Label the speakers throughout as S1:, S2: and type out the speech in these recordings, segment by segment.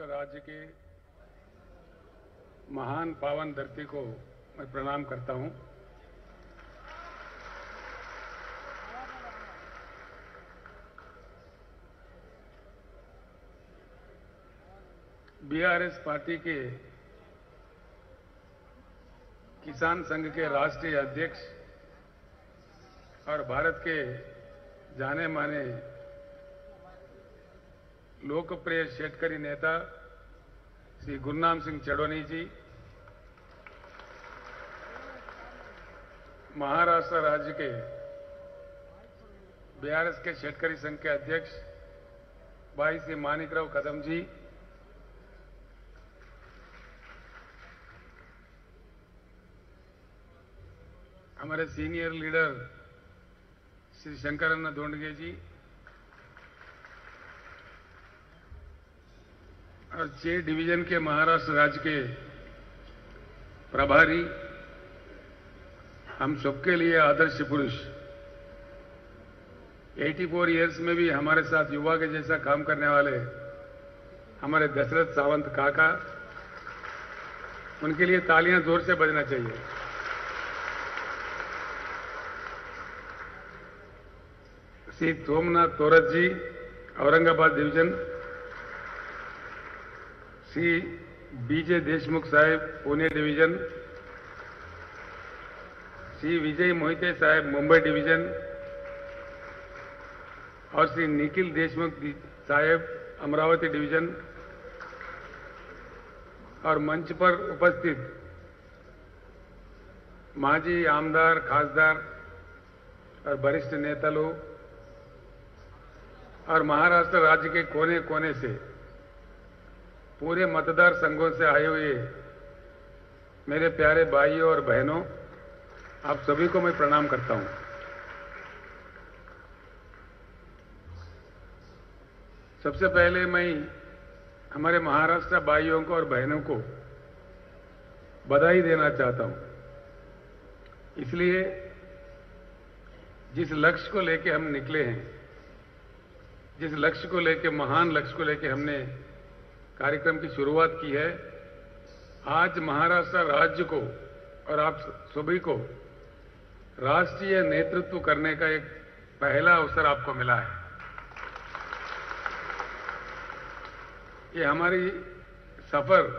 S1: राज्य के महान पावन धरती को मैं प्रणाम करता हूं। बीआरएस पार्टी के किसान संघ के राष्ट्रीय अध्यक्ष और भारत के जाने माने लोकप्रिय शेतकरी नेता श्री गुरनाम सिंह चढ़ोनी जी, महाराष्ट्र राज्य के बीआरएस के शेतकरी संघ के अध्यक्ष भाई श्री मानिकराव कदम जी, हमारे सीनियर लीडर श्री शंकरन्ना दोंडगे जी और 6 डिवीजन के महाराष्ट्र राज्य के प्रभारी, हम सबके लिए आदर्श पुरुष, 84 इयर्स में भी हमारे साथ युवा के जैसा काम करने वाले हमारे दशरथ सावंत काका, उनके लिए तालियां जोर से बजना चाहिए। श्री सोमनाथ तोरत जी, औरंगाबाद डिवीजन, श्री बीजे देशमुख साहेब, पुणे डिवीजन, श्री विजय मोहिते साहेब, मुंबई डिवीजन और श्री निखिल देशमुख साहेब, अमरावती डिवीजन, और मंच पर उपस्थित माजी आमदार, खासदार और वरिष्ठ नेता लोग और महाराष्ट्र राज्य के कोने कोने से पूरे मतदार संघों से आए हुए मेरे प्यारे भाइयों और बहनों, आप सभी को मैं प्रणाम करता हूं। सबसे पहले मैं हमारे महाराष्ट्र भाइयों को और बहनों को बधाई देना चाहता हूं। इसलिए जिस लक्ष्य को लेकर हम निकले हैं, जिस लक्ष्य को लेकर, महान लक्ष्य को लेकर हमने कार्यक्रम की शुरुआत की है, आज महाराष्ट्र राज्य को और आप सभी को राष्ट्रीय नेतृत्व करने का एक पहला अवसर आपको मिला है। ये हमारी सफर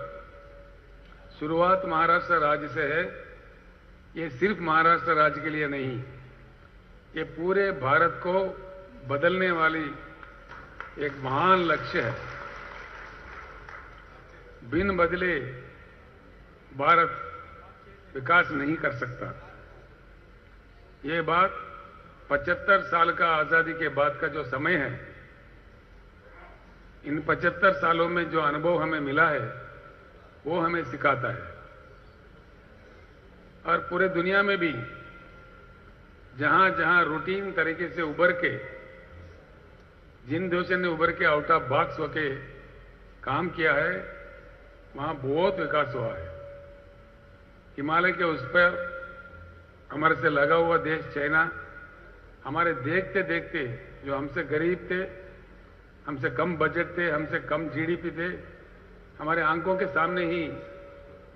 S1: शुरुआत महाराष्ट्र राज्य से है। ये सिर्फ महाराष्ट्र राज्य के लिए नहीं, ये पूरे भारत को बदलने वाली एक महान लक्ष्य है। बिन बदले भारत विकास नहीं कर सकता। ये बात 75 साल का आजादी के बाद का जो समय है, इन 75 सालों में जो अनुभव हमें मिला है वो हमें सिखाता है। और पूरे दुनिया में भी जहां जहां रूटीन तरीके से उभर के, जिन देशों ने उभर के आउट ऑफ बॉक्स होके काम किया है, वहां बहुत विकास हुआ है। हिमालय के उस पर हमारे से लगा हुआ देश चाइना, हमारे देखते देखते जो हमसे गरीब थे, हमसे कम बजट थे, हमसे कम जीडीपी थे, हमारे आंखों के सामने ही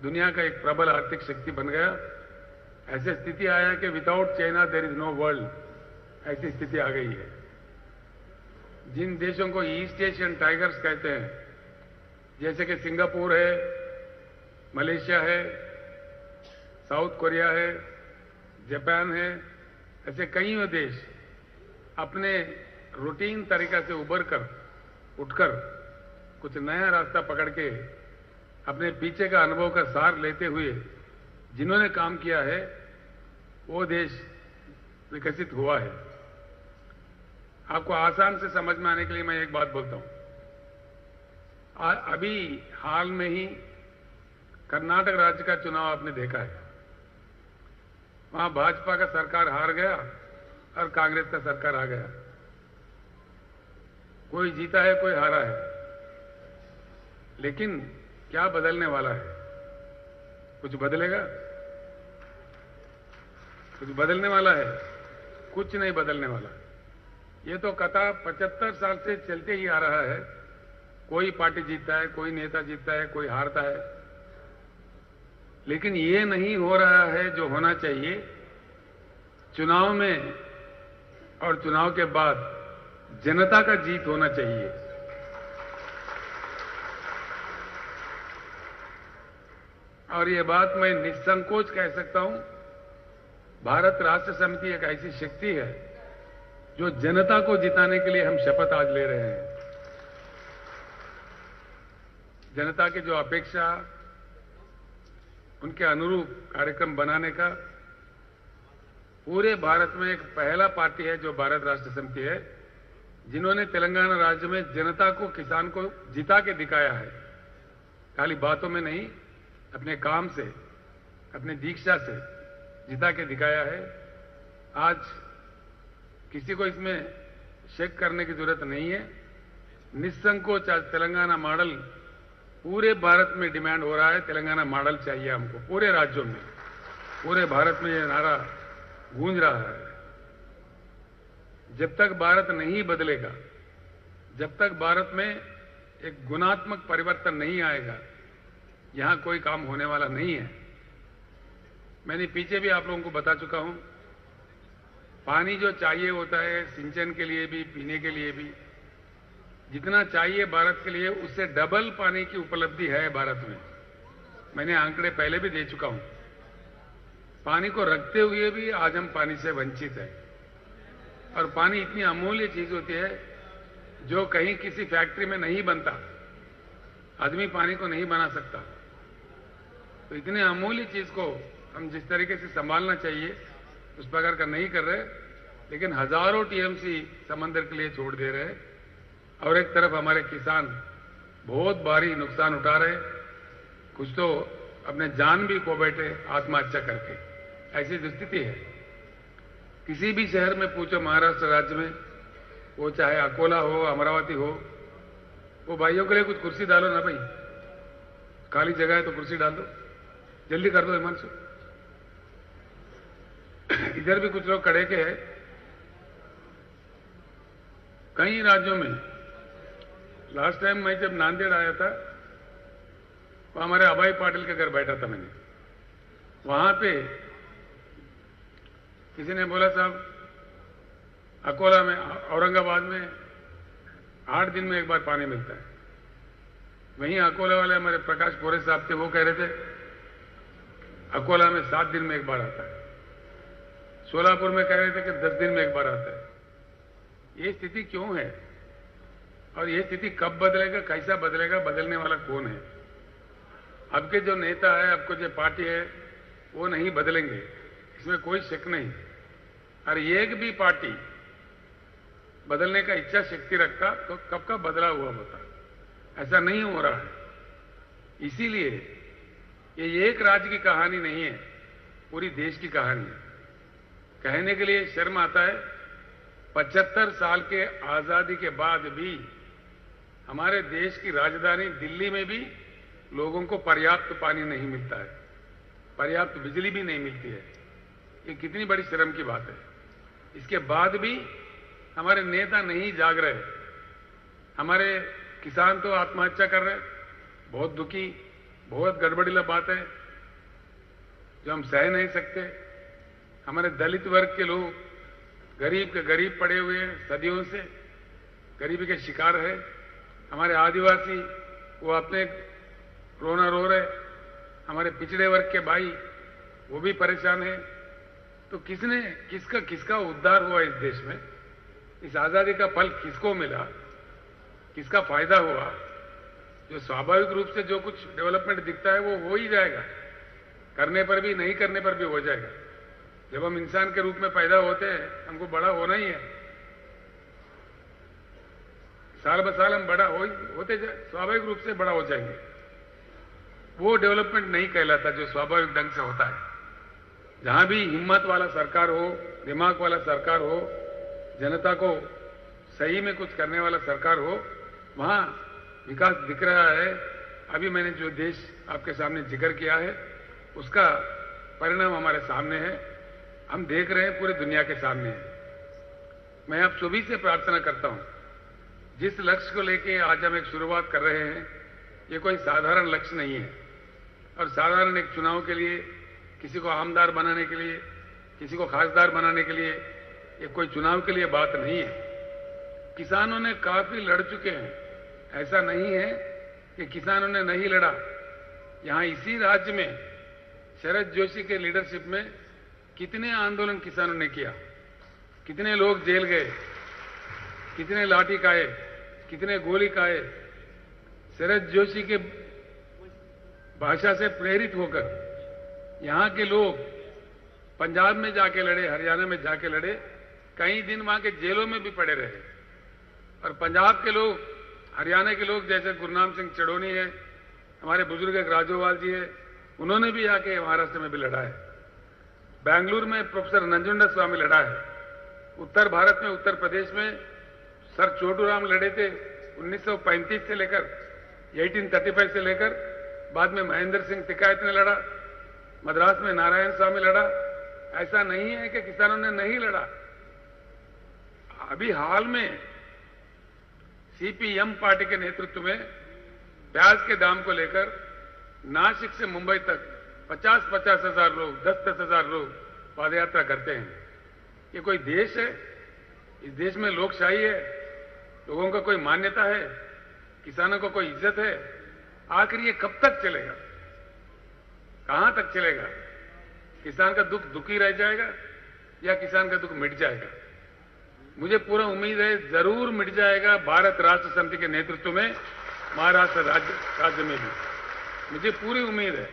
S1: दुनिया का एक प्रबल आर्थिक शक्ति बन गया। ऐसी स्थिति आया कि without China there is no world, ऐसी स्थिति आ गई है। जिन देशों को ईस्ट एशियन टाइगर्स कहते हैं, जैसे कि सिंगापुर है, मलेशिया है, साउथ कोरिया है, जापान है, ऐसे कई देश अपने रूटीन तरीका से उठकर कुछ नया रास्ता पकड़ के अपने पीछे का अनुभव का सार लेते हुए जिन्होंने काम किया है, वो देश विकसित हुआ है। आपको आसान से समझ में आने के लिए मैं एक बात बोलता हूं। अभी हाल में ही कर्नाटक राज्य का चुनाव आपने देखा है। वहां भाजपा का सरकार हार गया और कांग्रेस का सरकार आ गया। कोई जीता है, कोई हारा है, लेकिन क्या बदलने वाला है? कुछ बदलेगा? कुछ बदलने वाला है? कुछ नहीं बदलने वाला। ये तो कथा 75 साल से चलते ही आ रहा है। कोई पार्टी जीतता है, कोई नेता जीतता है, कोई हारता है, लेकिन ये नहीं हो रहा है जो होना चाहिए। चुनाव में और चुनाव के बाद जनता का जीत होना चाहिए। और ये बात मैं निसंकोच कह सकता हूं, भारत राष्ट्र समिति एक ऐसी शक्ति है जो जनता को जिताने के लिए हम शपथ आज ले रहे हैं। जनता की जो अपेक्षा, उनके अनुरूप कार्यक्रम बनाने का पूरे भारत में एक पहला पार्टी है जो भारत राष्ट्र समिति है, जिन्होंने तेलंगाना राज्य में जनता को, किसान को जिता के दिखाया है। खाली बातों में नहीं, अपने काम से, अपने दीक्षा से जिता के दिखाया है। आज किसी को इसमें शक करने की जरूरत नहीं है। निसंकोच आज तेलंगाना मॉडल पूरे भारत में डिमांड हो रहा है। तेलंगाना मॉडल चाहिए हमको, पूरे राज्यों में, पूरे भारत में यह नारा गूंज रहा है। जब तक भारत नहीं बदलेगा, जब तक भारत में एक गुणात्मक परिवर्तन नहीं आएगा, यहां कोई काम होने वाला नहीं है। मैंने पीछे भी आप लोगों को बता चुका हूं, पानी जो चाहिए होता है सिंचन के लिए भी, पीने के लिए भी, जितना चाहिए भारत के लिए, उससे डबल पानी की उपलब्धि है भारत में। मैंने आंकड़े पहले भी दे चुका हूं। पानी को रखते हुए भी आज हम पानी से वंचित हैं। और पानी इतनी अमूल्य चीज होती है जो कहीं किसी फैक्ट्री में नहीं बनता। आदमी पानी को नहीं बना सकता। तो इतने अमूल्य चीज को हम जिस तरीके से संभालना चाहिए उस प्रकार का नहीं कर रहे, लेकिन हजारों टीएमसी समंदर के लिए छोड़ दे रहे हैं। और एक तरफ हमारे किसान बहुत भारी नुकसान उठा रहे, कुछ तो अपने जान भी खो बैठे आत्महत्या करके। ऐसी स्थिति है। किसी भी शहर में पूछो महाराष्ट्र राज्य में, वो चाहे अकोला हो, अमरावती हो, वो भाइयों के लिए कुछ कुर्सी डालो ना भाई, खाली जगह है तो कुर्सी डाल दो, जल्दी कर दो हिमांशु। इधर भी कुछ लोग खड़े के हैं। कई राज्यों में, लास्ट टाइम मैं जब नांदेड़ आया था, तो हमारे अभय पाटिल के घर बैठा था मैंने। वहां पे किसी ने बोला, साहब अकोला में, औरंगाबाद में 8 दिन में एक बार पानी मिलता है। वहीं अकोला वाले हमारे प्रकाश पोरे साहब थे, वो कह रहे थे अकोला में 7 दिन में एक बार आता है। सोलापुर में कह रहे थे कि 10 दिन में एक बार आता है। ये स्थिति क्यों है और ये स्थिति कब बदलेगा, कैसा बदलेगा, बदलने वाला कौन है? अब के जो नेता है, अब को जो पार्टी है, वो नहीं बदलेंगे, इसमें कोई शक नहीं। और एक भी पार्टी बदलने का इच्छा शक्ति रखता तो कब का बदला हुआ होता। ऐसा नहीं हो रहा है। इसीलिए ये एक राज्य की कहानी नहीं है, पूरी देश की कहानी है। कहने के लिए शर्म आता है, 75 साल के आजादी के बाद भी हमारे देश की राजधानी दिल्ली में भी लोगों को पर्याप्त पानी नहीं मिलता है, पर्याप्त बिजली भी नहीं मिलती है। ये कितनी बड़ी शर्म की बात है। इसके बाद भी हमारे नेता नहीं जाग रहे। हमारे किसान तो आत्महत्या कर रहे, बहुत दुखी, बहुत गड़बड़ीला बात है जो हम सह नहीं सकते। हमारे दलित वर्ग के लोग गरीब के गरीब पड़े हुए हैं, सदियों से गरीबी के शिकार है। हमारे आदिवासी वो अपने रोना रो रहे, हमारे पिछड़े वर्ग के भाई वो भी परेशान है। तो किसका उद्धार हुआ इस देश में? इस आजादी का फल किसको मिला, किसका फायदा हुआ? जो स्वाभाविक रूप से जो कुछ डेवलपमेंट दिखता है वो हो ही जाएगा, करने पर भी, नहीं करने पर भी हो जाएगा। जब हम इंसान के रूप में पैदा होते हैं, हमको बड़ा होना ही है। साल ब साल हम बड़ा होते जाए, स्वाभाविक रूप से बड़ा हो जाएंगे। वो डेवलपमेंट नहीं कहलाता जो स्वाभाविक ढंग से होता है। जहां भी हिम्मत वाला सरकार हो, दिमाग वाला सरकार हो, जनता को सही में कुछ करने वाला सरकार हो, वहां विकास दिख रहा है। अभी मैंने जो देश आपके सामने जिक्र किया है, उसका परिणाम हमारे सामने है। हम देख रहे हैं, पूरी दुनिया के सामने है। मैं आप सभी से प्रार्थना करता हूं, जिस लक्ष्य को लेके आज हम एक शुरुआत कर रहे हैं, ये कोई साधारण लक्ष्य नहीं है। और साधारण एक चुनाव के लिए, किसी को आमदार बनाने के लिए, किसी को खासदार बनाने के लिए, ये कोई चुनाव के लिए बात नहीं है। किसानों ने काफी लड़ चुके हैं। ऐसा नहीं है कि किसानों ने नहीं लड़ा। यहां इसी राज्य में शरद जोशी के लीडरशिप में कितने आंदोलन किसानों ने किया, कितने लोग जेल गए, कितने लाठी खाए, कितने गोली खाए। शरद जोशी के भाषा से प्रेरित होकर यहां के लोग पंजाब में जाके लड़े, हरियाणा में जाके लड़े, कई दिन वहां के जेलों में भी पड़े रहे। और पंजाब के लोग, हरियाणा के लोग जैसे गुरनाम सिंह चड़ोनी है, हमारे बुजुर्ग एक राजोवाल जी है, उन्होंने भी आके महाराष्ट्र में भी लड़ा है। बेंगलुरु में प्रोफेसर नंजुंडा स्वामी लड़ा है। उत्तर भारत में, उत्तर प्रदेश में सर चोटूराम लड़े थे 1935 से लेकर 1835 से लेकर, बाद में महेंद्र सिंह टिकायत ने लड़ा, मद्रास में नारायण स्वामी लड़ा। ऐसा नहीं है कि किसानों ने नहीं लड़ा। अभी हाल में सीपीएम पार्टी के नेतृत्व में प्याज के दाम को लेकर नासिक से मुंबई तक 50-50 हजार लोग, 10-10 हजार लोग पदयात्रा करते हैं। ये कोई देश है? इस देश में लोकशाही है? लोगों का कोई मान्यता है? किसानों को कोई इज्जत है? आखिर ये कब तक चलेगा? कहां तक चलेगा? किसान का दुख दुखी रह जाएगा या किसान का दुख मिट जाएगा? मुझे पूरा उम्मीद है जरूर मिट जाएगा। भारत राष्ट्र समिति के नेतृत्व में महाराष्ट्र राज्य में भी मुझे पूरी उम्मीद है,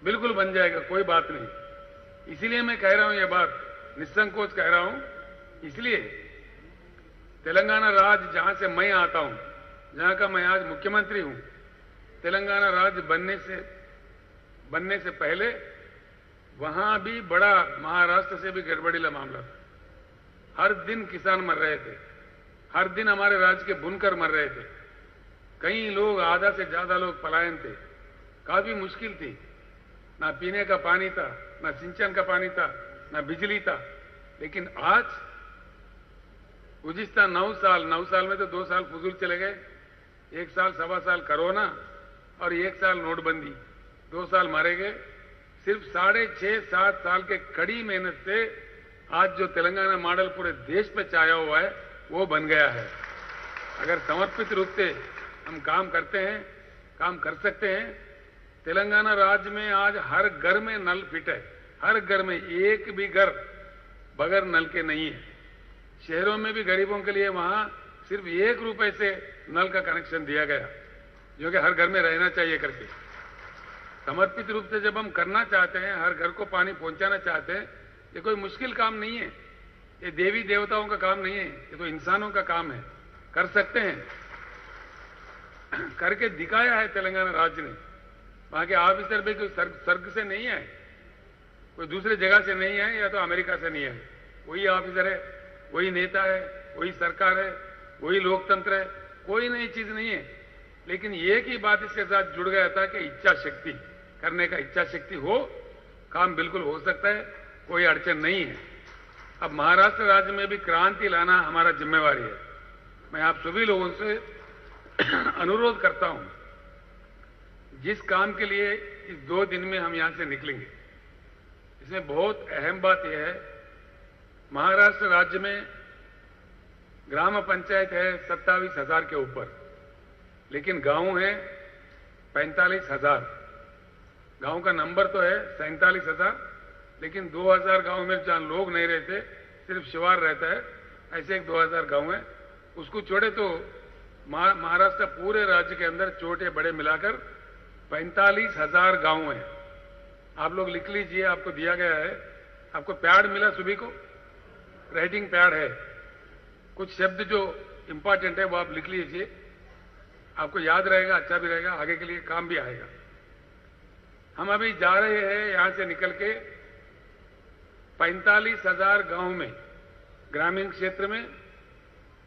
S1: बिल्कुल बन जाएगा, कोई बात नहीं। इसीलिए मैं कह रहा हूं, ये बात निसंकोच कह रहा हूं। इसलिए तेलंगाना राज्य जहां से मैं आता हूं, जहां का मैं आज मुख्यमंत्री हूं, तेलंगाना राज्य बनने से पहले वहां भी बड़ा महाराष्ट्र से भी गड़बड़ीला मामला था। हर दिन किसान मर रहे थे, हर दिन हमारे राज्य के बुनकर मर रहे थे। कई लोग, आधा से ज्यादा लोग पलायन थे। काफी मुश्किल थी। ना पीने का पानी था, ना सिंचन का पानी था, ना बिजली था। लेकिन आज गुज़िश्ता 9 साल में तो 2 साल फजूल चले गए, 1 साल, 1.25 साल कोरोना और 1 साल नोटबंदी, 2 साल मारे गए। सिर्फ 6.5-7 साल के कड़ी मेहनत से आज जो तेलंगाना मॉडल पूरे देश पे छाया हुआ है, वो बन गया है। अगर समर्पित रूप से हम काम करते हैं, काम कर सकते हैं। तेलंगाना राज्य में आज हर घर में नल फिट है, हर घर में, एक भी घर बगैर नल के नहीं है। शहरों में भी गरीबों के लिए वहां सिर्फ 1 रुपए से नल का कनेक्शन दिया गया, जो कि हर घर में रहना चाहिए करके। समर्पित रूप से जब हम करना चाहते हैं, हर घर को पानी पहुंचाना चाहते हैं, ये कोई मुश्किल काम नहीं है। ये देवी देवताओं का काम नहीं है, ये तो इंसानों का काम है। कर सकते हैं, करके दिखाया है तेलंगाना राज्य ने। वहां के ऑफिसर भी कोई स्वर्ग से नहीं है, कोई दूसरे जगह से नहीं है, या तो अमेरिका से नहीं है। वही ऑफिसर है, वही नेता है, वही सरकार है, वही लोकतंत्र है। कोई नई चीज नहीं है। लेकिन एक ही बात इसके साथ जुड़ गया था कि इच्छा शक्ति, करने का इच्छा शक्ति हो, काम बिल्कुल हो सकता है, कोई अड़चन नहीं है। अब महाराष्ट्र राज्य में भी क्रांति लाना हमारा जिम्मेवारी है। मैं आप सभी लोगों से अनुरोध करता हूं, जिस काम के लिए इस 2 दिन में हम यहां से निकलेंगे, इसमें बहुत अहम बात यह है, महाराष्ट्र राज्य में ग्राम पंचायत है 27,000 के ऊपर, लेकिन गांव है 45,000। गांव का नंबर तो है 47,000, लेकिन 2,000 गांव में जहां लोग नहीं रहते, सिर्फ शिवार रहता है, ऐसे एक 2,000 गांव है। उसको छोड़े तो महाराष्ट्र पूरे राज्य के अंदर छोटे बड़े मिलाकर 45,000 गांव हैं। आप लोग लिख लीजिए, आपको दिया गया है। आपको पैड मिला, सभी को राइटिंग पैड है। कुछ शब्द जो इंपॉर्टेंट है वो आप लिख लीजिए, आपको याद रहेगा, अच्छा भी रहेगा, आगे के लिए काम भी आएगा। हम अभी जा रहे हैं यहां से निकल के 45,000 गांव में, ग्रामीण क्षेत्र में,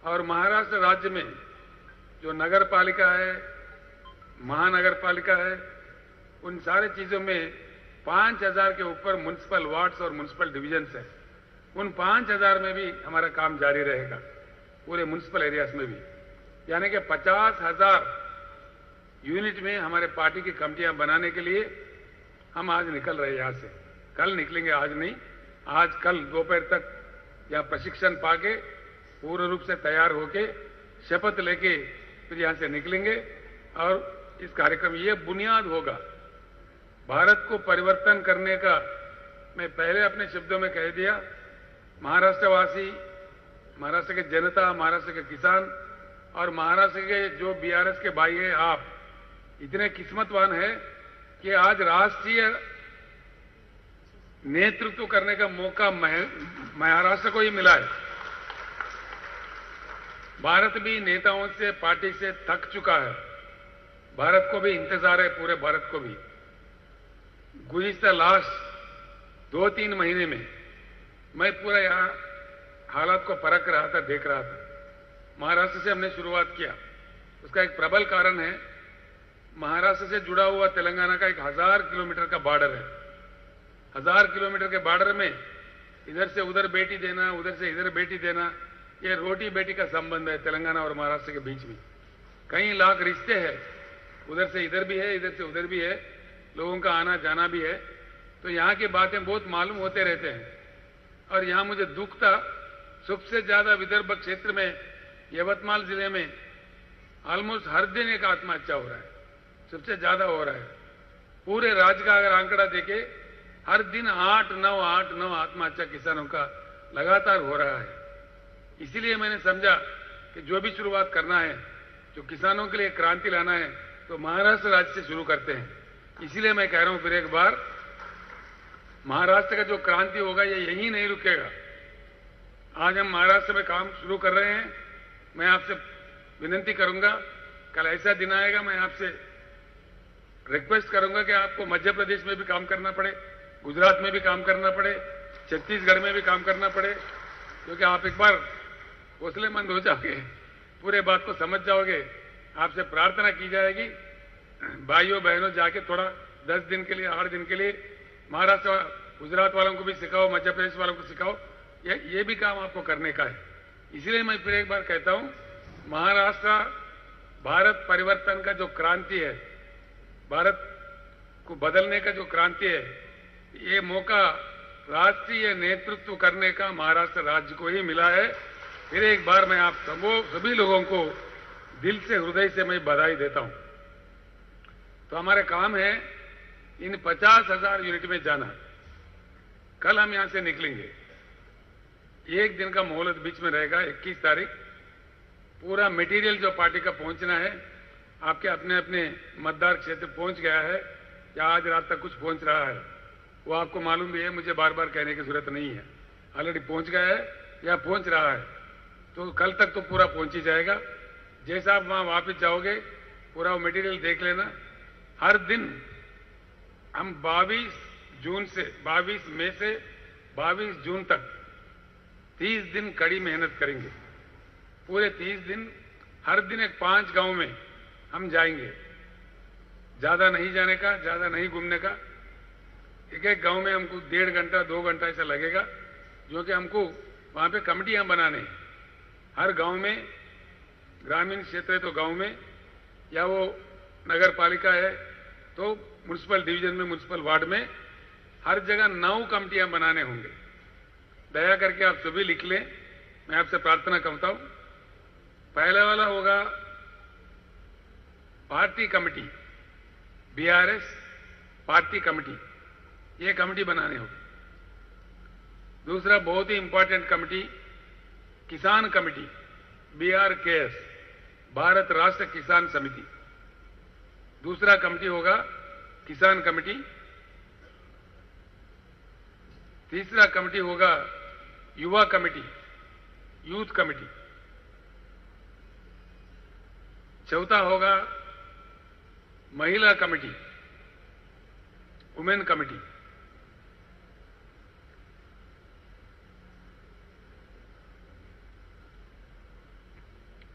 S1: और महाराष्ट्र राज्य में जो नगर पालिका है, महानगर पालिका है, उन सारे चीजों में 5,000 के ऊपर म्युनिसिपल वार्ड्स और म्युनिसिपल डिविजन्स है। उन 5,000 में भी हमारा काम जारी रहेगा। पूरे म्युनिसिपल एरियाज में भी, यानी कि 50,000 यूनिट में हमारे पार्टी की कमेटियां बनाने के लिए हम आज निकल रहे हैं यहां से। कल निकलेंगे, आज नहीं, आज कल दोपहर तक यहां प्रशिक्षण पाके पूर्ण रूप से तैयार होके शपथ लेके फिर यहां से निकलेंगे। और इस कार्यक्रम ये बुनियाद होगा भारत को परिवर्तन करने का। मैं पहले अपने शब्दों में कह दिया, महाराष्ट्रवासी, महाराष्ट्र के जनता, महाराष्ट्र के किसान और महाराष्ट्र के जो बीआरएस के भाई हैं, आप इतने किस्मतवान हैं कि आज राष्ट्रीय नेतृत्व करने का मौका महाराष्ट्र को ही मिला है। भारत भी नेताओं से, पार्टी से थक चुका है। भारत को भी इंतजार है, पूरे भारत को भी। गुज़िश्ता लास्ट 2-3 महीने में मैं पूरा यहां हालात को परख रहा था, देख रहा था। महाराष्ट्र से हमने शुरुआत किया, उसका एक प्रबल कारण है, महाराष्ट्र से जुड़ा हुआ तेलंगाना का एक 1000 किलोमीटर का बॉर्डर है। 1000 किलोमीटर के बॉर्डर में इधर से उधर बेटी देना, उधर से इधर बेटी देना, ये रोटी बेटी का संबंध है तेलंगाना और महाराष्ट्र के बीच में। कई लाख रिश्ते हैं, उधर से इधर भी है, इधर से उधर भी है, लोगों का आना जाना भी है। तो यहाँ की बातें बहुत मालूम होते रहते हैं। और यहाँ मुझे दुख था, सबसे ज्यादा विदर्भ क्षेत्र में, यवतमाल जिले में ऑलमोस्ट हर दिन एक आत्महत्या हो रहा है, सबसे ज्यादा हो रहा है। पूरे राज्य का अगर आंकड़ा देखे, हर दिन 8-9 आत्महत्या किसानों का लगातार हो रहा है। इसीलिए मैंने समझा कि जो भी शुरुआत करना है, जो किसानों के लिए क्रांति लाना है, तो महाराष्ट्र राज्य से शुरू करते हैं। इसीलिए मैं कह रहा हूं फिर एक बार, महाराष्ट्र का जो क्रांति होगा ये यहीं नहीं रुकेगा। आज हम महाराष्ट्र में काम शुरू कर रहे हैं। मैं आपसे विनती करूंगा, कल ऐसा दिन आएगा मैं आपसे रिक्वेस्ट करूंगा कि आपको मध्य प्रदेश में भी काम करना पड़े, गुजरात में भी काम करना पड़े, छत्तीसगढ़ में भी काम करना पड़े, क्योंकि आप एक बार हौसलेमंद हो जाओगे, पूरे बात को समझ जाओगे। आपसे प्रार्थना की जाएगी, भाइयों बहनों जाके थोड़ा 10 दिन के लिए, 8 दिन के लिए महाराष्ट्र गुजरात वालों को भी सिखाओ, मध्य प्रदेश वालों को सिखाओ, ये भी काम आपको करने का है। इसलिए मैं फिर एक बार कहता हूं, महाराष्ट्र भारत परिवर्तन का जो क्रांति है, भारत को बदलने का जो क्रांति है, ये मौका राष्ट्रीय नेतृत्व करने का महाराष्ट्र राज्य को ही मिला है। फिर एक बार मैं आप सभी लोगों को दिल से, हृदय से मैं बधाई देता हूं। तो हमारे काम है इन 50,000 यूनिट में जाना। कल हम यहां से निकलेंगे, एक दिन का मोहलत बीच में रहेगा, 21 तारीख। पूरा मटेरियल जो पार्टी का पहुंचना है, आपके अपने अपने मतदार क्षेत्र पहुंच गया है या आज रात तक कुछ पहुंच रहा है, वो आपको मालूम भी है, मुझे बार बार कहने की जरूरत नहीं है। ऑलरेडी पहुंच गया है या पहुंच रहा है, तो कल तक तो पूरा पहुंच ही जाएगा। जैसा आप वहां वापस जाओगे, पूरा वो मटेरियल देख लेना। हर दिन हम 22 मई से 22 जून तक 30 दिन कड़ी मेहनत करेंगे। पूरे 30 दिन, हर दिन एक 5 गांव में हम जाएंगे। ज्यादा नहीं जाने का, ज्यादा नहीं घूमने का। एक एक गांव में हमको 1.5 घंटा 2 घंटा ऐसा लगेगा, जो कि हमको वहां पे कमेटियां बनाने हैं। हर गांव में, ग्रामीण क्षेत्र है तो गांव में, या वो नगर पालिका है तो म्युनिसिपल डिवीजन में, म्युनिसिपल वार्ड में, हर जगह 9 कमेटियां बनाने होंगे। दया करके आप सभी लिख लें, मैं आपसे प्रार्थना करता हूं। पहला वाला होगा party committee, BRS party committee, ये कमेटी बनाने होगी। दूसरा बहुत ही इंपॉर्टेंट कमेटी, किसान कमेटी, BRKS, भारत राष्ट्र किसान समिति। दूसरा कमेटी होगा किसान कमेटी। तीसरा कमेटी होगा युवा कमेटी, यूथ कमेटी। चौथा होगा महिला कमेटी, वुमेन कमेटी।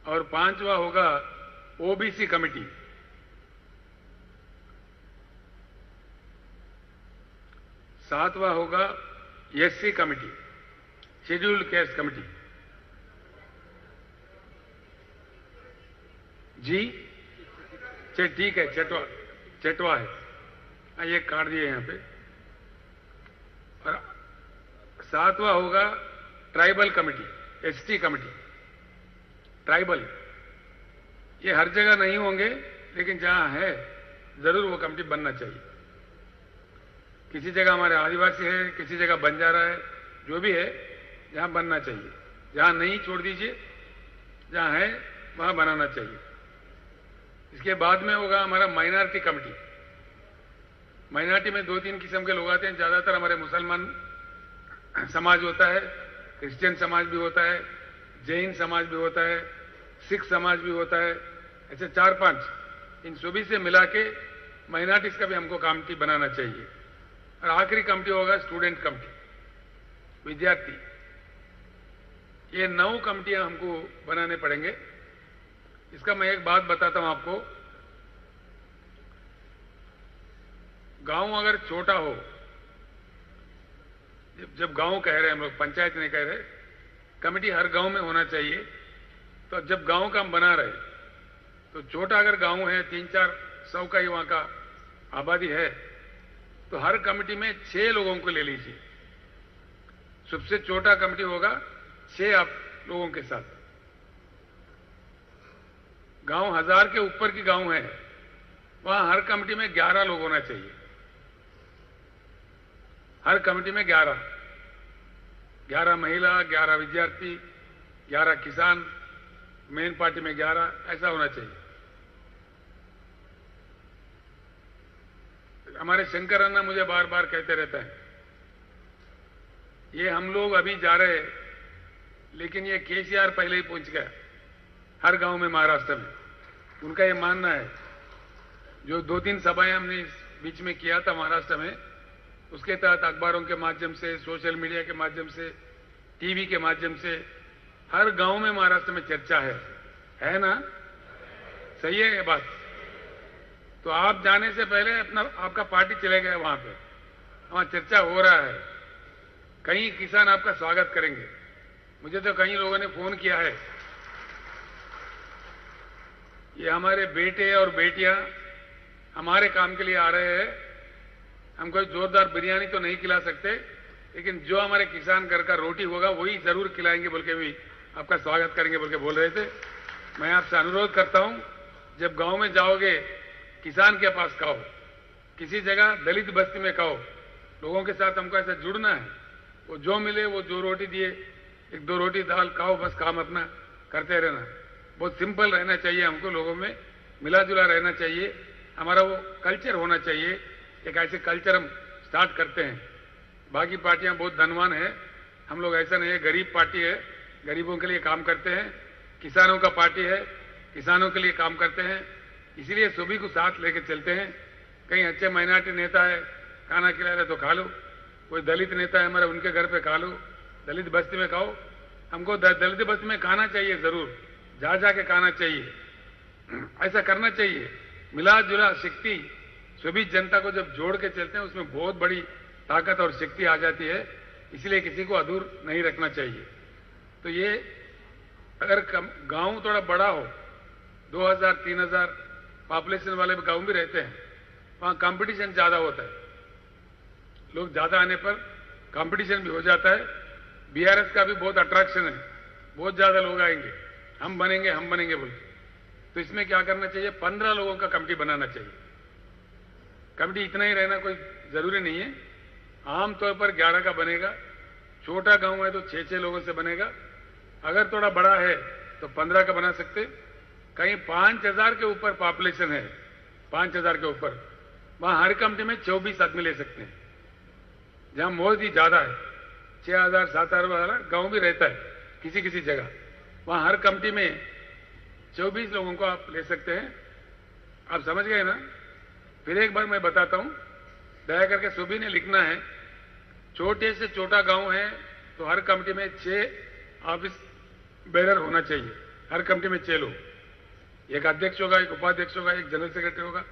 S1: और 5वां होगा ओबीसी कमेटी। 7वां होगा SC committee, scheduled caste committee. जी ठीक है, चटवा है। ये काट दिए यहाँ पे। और 7वां होगा tribal committee, ST committee. Tribal ये हर जगह नहीं होंगे, लेकिन जहां है जरूर वो कमेटी बनना चाहिए। किसी जगह हमारे आदिवासी है, किसी जगह बंजारा है, जो भी है जहां बनना चाहिए। जहां नहीं छोड़ दीजिए, जहां है वहां बनाना चाहिए। इसके बाद में होगा हमारा माइनॉरिटी कमेटी। माइनॉरिटी में 2-3 किस्म के लोग आते हैं। ज्यादातर हमारे मुसलमान समाज होता है, क्रिश्चियन समाज भी होता है, जैन समाज भी होता है, सिख समाज भी होता है। ऐसे 4-5 इन सभी से मिला के माइनॉरिटीज का भी हमको कमेटी बनाना चाहिए। और आखिरी कमेटी होगा स्टूडेंट कमेटी, विद्यार्थी। ये 9 कमेटियां हमको बनाने पड़ेंगे। इसका मैं एक बात बताता हूं आपको। गांव अगर छोटा हो, जब गांव कह रहे हैं हम लोग, पंचायत नहीं कह रहे, कमेटी हर गांव में होना चाहिए। तो जब गांव का हम बना रहे, तो छोटा अगर गांव है, 300-400 का ही वहां का आबादी है, तो हर कमेटी में 6 लोगों को ले लीजिए। सबसे छोटा कमेटी होगा 6 आप लोगों के साथ। गांव 1000 के ऊपर की गांव है, वहां हर कमेटी में 11 लोग होना चाहिए। हर कमेटी में 11 महिला, 11 विद्यार्थी, 11 किसान, मेन पार्टी में 11, ऐसा होना चाहिए। हमारे शंकर अन्ना मुझे बार बार कहते रहते हैं, ये हम लोग अभी जा रहे हैं, लेकिन ये केसीआर पहले ही पहुंच गया हर गांव में महाराष्ट्र में। उनका ये मानना है। जो 2-3 सभाएं हमने इस बीच में किया था महाराष्ट्र में, उसके तहत अखबारों के माध्यम से, सोशल मीडिया के माध्यम से, टीवी के माध्यम से हर गांव में महाराष्ट्र में चर्चा है ना? सही है ये बात? तो आप जाने से पहले आपका पार्टी चले गए वहां पे, वहां चर्चा हो रहा है। कई किसान आपका स्वागत करेंगे। मुझे तो कई लोगों ने फोन किया है, ये हमारे बेटे और बेटियां हमारे काम के लिए आ रहे हैं। हम कोई जोरदार बिरयानी तो नहीं खिला सकते, लेकिन जो हमारे किसान घर का रोटी होगा वही जरूर खिलाएंगे बोल के भी आपका स्वागत करेंगे बोल के बोल रहे थे। मैं आपसे अनुरोध करता हूं, जब गांव में जाओगे किसान के पास खाओ, किसी जगह दलित बस्ती में खाओ। लोगों के साथ हमको ऐसा जुड़ना है। वो जो मिले, वो जो रोटी दिए, 1-2 रोटी दाल खाओ, बस काम अपना करते रहना। बहुत सिंपल रहना चाहिए हमको, लोगों में मिला जुला रहना चाहिए। हमारा वो कल्चर होना चाहिए। एक ऐसे कल्चर हम स्टार्ट करते हैं। बाकी पार्टियां बहुत धनवान है, हम लोग ऐसा नहीं है। गरीब पार्टी है, गरीबों के लिए काम करते हैं। किसानों का पार्टी है, किसानों के लिए काम करते हैं। इसीलिए सभी को साथ लेकर चलते हैं। कहीं अच्छे माइनॉरिटी नेता है, खाना खिला रहे तो खा लो। कोई दलित नेता है हमारे, उनके घर पे खा लो। दलित बस्ती में खाओ। हमको दलित बस्ती में खाना चाहिए, जरूर जा जाके खाना चाहिए। ऐसा करना चाहिए। मिला जुला शक्ति, सभी जनता को जब जोड़ के चलते हैं, उसमें बहुत बड़ी ताकत और शक्ति आ जाती है। इसलिए किसी को अधूर नहीं रखना चाहिए। तो ये अगर गांव थोड़ा बड़ा हो, 2000-3000 पॉपुलेशन वाले गांव भी रहते हैं, वहां कंपटीशन ज्यादा होता है। लोग ज्यादा आने पर कंपटीशन भी हो जाता है। बीआरएस का भी बहुत अट्रैक्शन है, बहुत ज्यादा लोग आएंगे, हम बनेंगे बोल। तो इसमें क्या करना चाहिए, 15 लोगों का कमेटी बनाना चाहिए। कमेटी इतना ही रहना कोई जरूरी नहीं है। आमतौर पर 11 का बनेगा। छोटा गांव है तो 6-6 लोगों से बनेगा। अगर थोड़ा बड़ा है तो 15 का बना सकते। कहीं 5000 के ऊपर पॉपुलेशन है, 5000 के ऊपर, वहां हर कमेटी में 24 आदमी ले सकते हैं। जहां मोदी ज्यादा है, 6000-7000 वाला गांव भी रहता है किसी किसी जगह, वहां हर कमेटी में 24 लोगों को आप ले सकते हैं। आप समझ गए ना? फिर एक बार मैं बताता हूं, दया करके सभी ने लिखना है। छोटे से छोटा गांव है तो हर कमेटी में 6 ऑफिस बेरर होना चाहिए। हर कमेटी में 6 लोग, एक अध्यक्ष होगा, एक उपाध्यक्ष होगा, एक जनरल सेक्रेटरी होगा।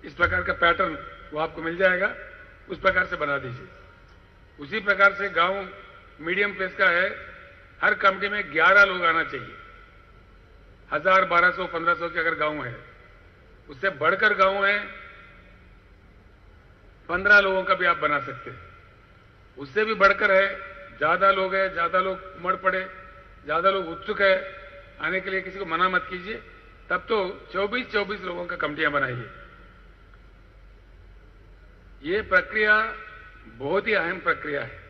S1: इस प्रकार का पैटर्न वो आपको मिल जाएगा, उस प्रकार से बना दीजिए। उसी प्रकार से गांव मीडियम प्लेस का है, हर कमेटी में 11 लोग आना चाहिए। 1000, 1200, 1500 के अगर गांव है, उससे बढ़कर गांव है 15 लोगों का भी आप बना सकते हैं। उससे भी बढ़कर है, ज्यादा लोग हैं, ज्यादा लोग उमड़ पड़े, ज्यादा लोग उत्सुक है आने के लिए, किसी को मना मत कीजिए। तब तो 24-24 लोगों का कमिटियां बनाइए। ये प्रक्रिया बहुत ही अहम प्रक्रिया है।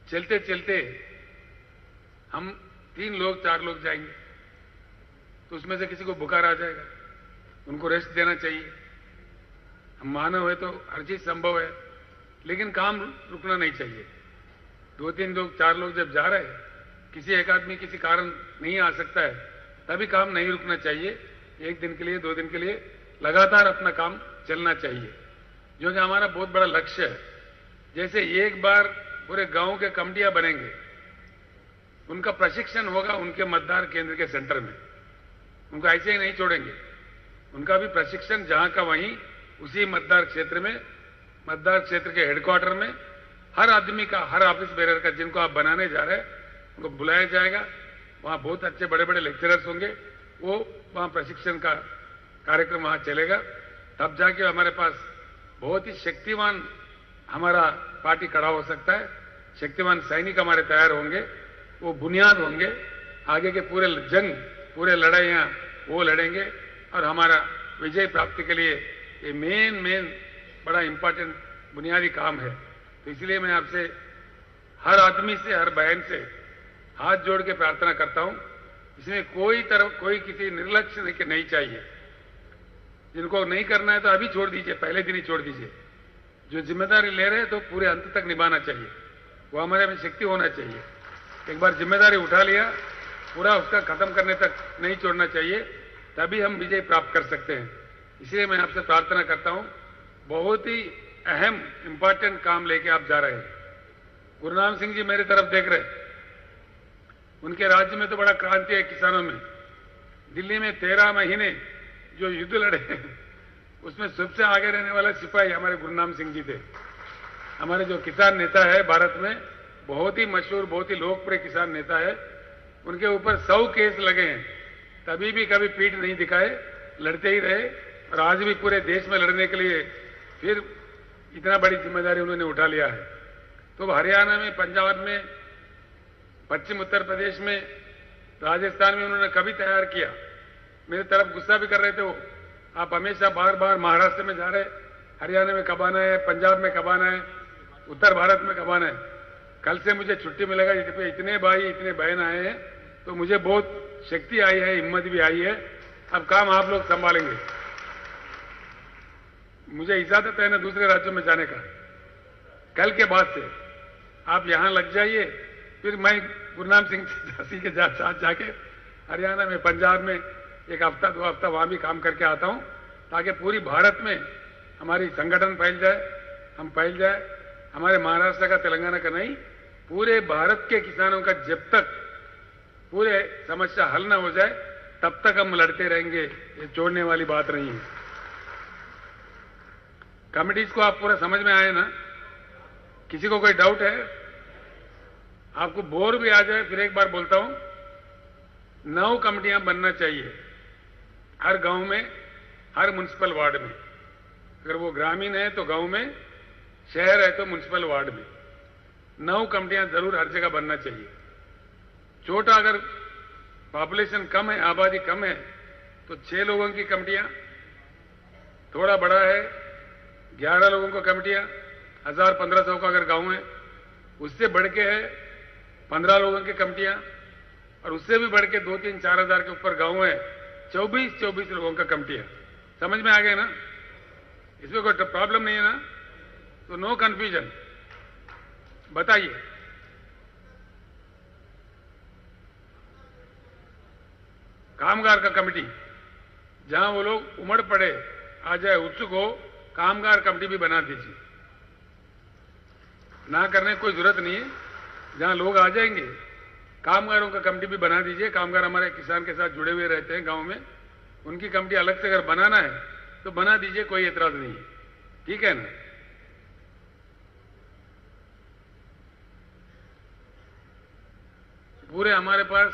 S1: चलते चलते हम 3 लोग 4 लोग जाएंगे तो उसमें से किसी को बुखार आ जाएगा, उनको रेस्ट देना चाहिए। हम मानव है तो हर चीज संभव है, लेकिन काम रुकना नहीं चाहिए। 2-3 लोग 4 लोग जब जा रहे हैं, किसी एक आदमी किसी कारण नहीं आ सकता है, तभी काम नहीं रुकना चाहिए। 1 दिन के लिए, 2 दिन के लिए लगातार अपना काम चलना चाहिए, जो कि हमारा बहुत बड़ा लक्ष्य है। जैसे एक बार पूरे गांव के कमेटियां बनेंगे, उनका प्रशिक्षण होगा उनके मतदान केंद्र के सेंटर में, उनको ऐसे ही नहीं छोड़ेंगे। उनका भी प्रशिक्षण जहां का वहीं उसी मतदान क्षेत्र में, मतदान क्षेत्र के हेडक्वार्टर में हर आदमी का, हर ऑफिस बेरर का, जिनको आप बनाने जा रहे हैं उनको बुलाया जाएगा। वहां बहुत अच्छे बड़े बड़े लेक्चरर्स होंगे, वो वहां प्रशिक्षण का कार्यक्रम वहां चलेगा। तब जाके हमारे पास बहुत ही शक्तिवान हमारा पार्टी खड़ा हो सकता है। शक्तिवान सैनिक हमारे तैयार होंगे, वो बुनियाद होंगे। आगे के पूरे जंग, पूरे लड़ाइयां वो लड़ेंगे और हमारा विजय प्राप्ति के लिए ये मेन बड़ा इंपॉर्टेंट बुनियादी काम है। तो इसलिए मैं आपसे, हर आदमी से, हर बहन से हाथ जोड़ के प्रार्थना करता हूं, इसमें कोई किसी निर्लक्ष्य नहीं चाहिए। जिनको नहीं करना है तो अभी छोड़ दीजिए, पहले दिन ही छोड़ दीजिए। जो जिम्मेदारी ले रहे हैं तो पूरे अंत तक निभाना चाहिए, वो हमारे में शक्ति होना चाहिए। एक बार जिम्मेदारी उठा लिया, पूरा उसका खत्म करने तक नहीं छोड़ना चाहिए, तभी हम विजय प्राप्त कर सकते हैं। इसलिए मैं आपसे प्रार्थना करता हूं, बहुत ही अहम इंपॉर्टेंट काम लेके आप जा रहे हैं। गुरुनाम सिंह जी मेरी तरफ देख रहे हैं, उनके राज्य में तो बड़ा क्रांति है किसानों में। दिल्ली में 13 महीने जो युद्ध लड़े, उसमें सबसे आगे रहने वाला सिपाही हमारे गुरुनाम सिंह जी थे। हमारे जो किसान नेता है भारत में, बहुत ही मशहूर, बहुत ही लोकप्रिय किसान नेता है, उनके ऊपर 100 केस लगे हैं, तभी भी कभी पीठ नहीं दिखाए, लड़ते ही रहे। और आज भी पूरे देश में लड़ने के लिए फिर इतना बड़ी जिम्मेदारी उन्होंने उठा लिया है। तो हरियाणा में, पंजाब में, पश्चिम उत्तर प्रदेश में, राजस्थान में उन्होंने कभी तैयार किया। मेरी तरफ गुस्सा भी कर रहे थे वो, आप हमेशा बार बार महाराष्ट्र में जा रहे, हरियाणा में कब आना है, पंजाब में कब आना है, उत्तर भारत में कब आना है। कल से मुझे छुट्टी मिलेगा, इतने भाई इतने बहन आए हैं, तो मुझे बहुत शक्ति आई है, हिम्मत भी आई है। अब काम आप लोग संभालेंगे। मुझे इजाजत है ना दूसरे राज्यों में जाने का, कल के बाद से आप यहां लग जाइए, फिर मैं गुरुनाम सिंह झांसी के साथ जाके हरियाणा में, पंजाब में 1 हफ्ता 2 हफ्ता वहां भी काम करके आता हूं, ताकि पूरी भारत में हमारी संगठन फैल जाए, हम फैल जाए। हमारे महाराष्ट्र का, तेलंगाना का नहीं, पूरे भारत के किसानों का जब तक पूरे समस्या हल न हो जाए तब तक हम लड़ते रहेंगे, ये छोड़ने वाली बात नहीं है। कमिटीज को आप पूरा समझ में आए ना? किसी को कोई डाउट है? आपको बोर भी आ जाए, फिर एक बार बोलता हूं, 9 कमिटियां बनना चाहिए हर गांव में, हर म्युनिसिपल वार्ड में। अगर वो ग्रामीण है तो गांव में, शहर है तो म्युनिसिपल वार्ड में 9 कमिटियां जरूर हर जगह बनना चाहिए। छोटा अगर पॉपुलेशन कम है, आबादी कम है, तो 6 लोगों की कमिटियां, थोड़ा बड़ा है 11 लोगों को कमिटियां, 1000-1500 का अगर गांव है, उससे बढ़ के है 15 लोगों की कमिटियां, और उससे भी बढ़ के 2-3-4 हजार के ऊपर गांव है, 24-24 लोगों का कमिटियां। समझ में आ गए ना? इसमें कोई प्रॉब्लम नहीं है ना? तो नो कंफ्यूजन। बताइए। कामगार का कमिटी, जहां वो लोग उमड़ पड़े, आ जाए, उत्सुक हो, कामगार कमिटी भी बना दीजिए। ना करने की कोई जरूरत नहीं है, जहां लोग आ जाएंगे, कामगारों का कमिटी भी बना दीजिए। कामगार हमारे किसान के साथ जुड़े हुए रहते हैं गांव में, उनकी कमिटी अलग से अगर बनाना है तो बना दीजिए, कोई एतराज नहीं है। ठीक है ना? पूरे हमारे पास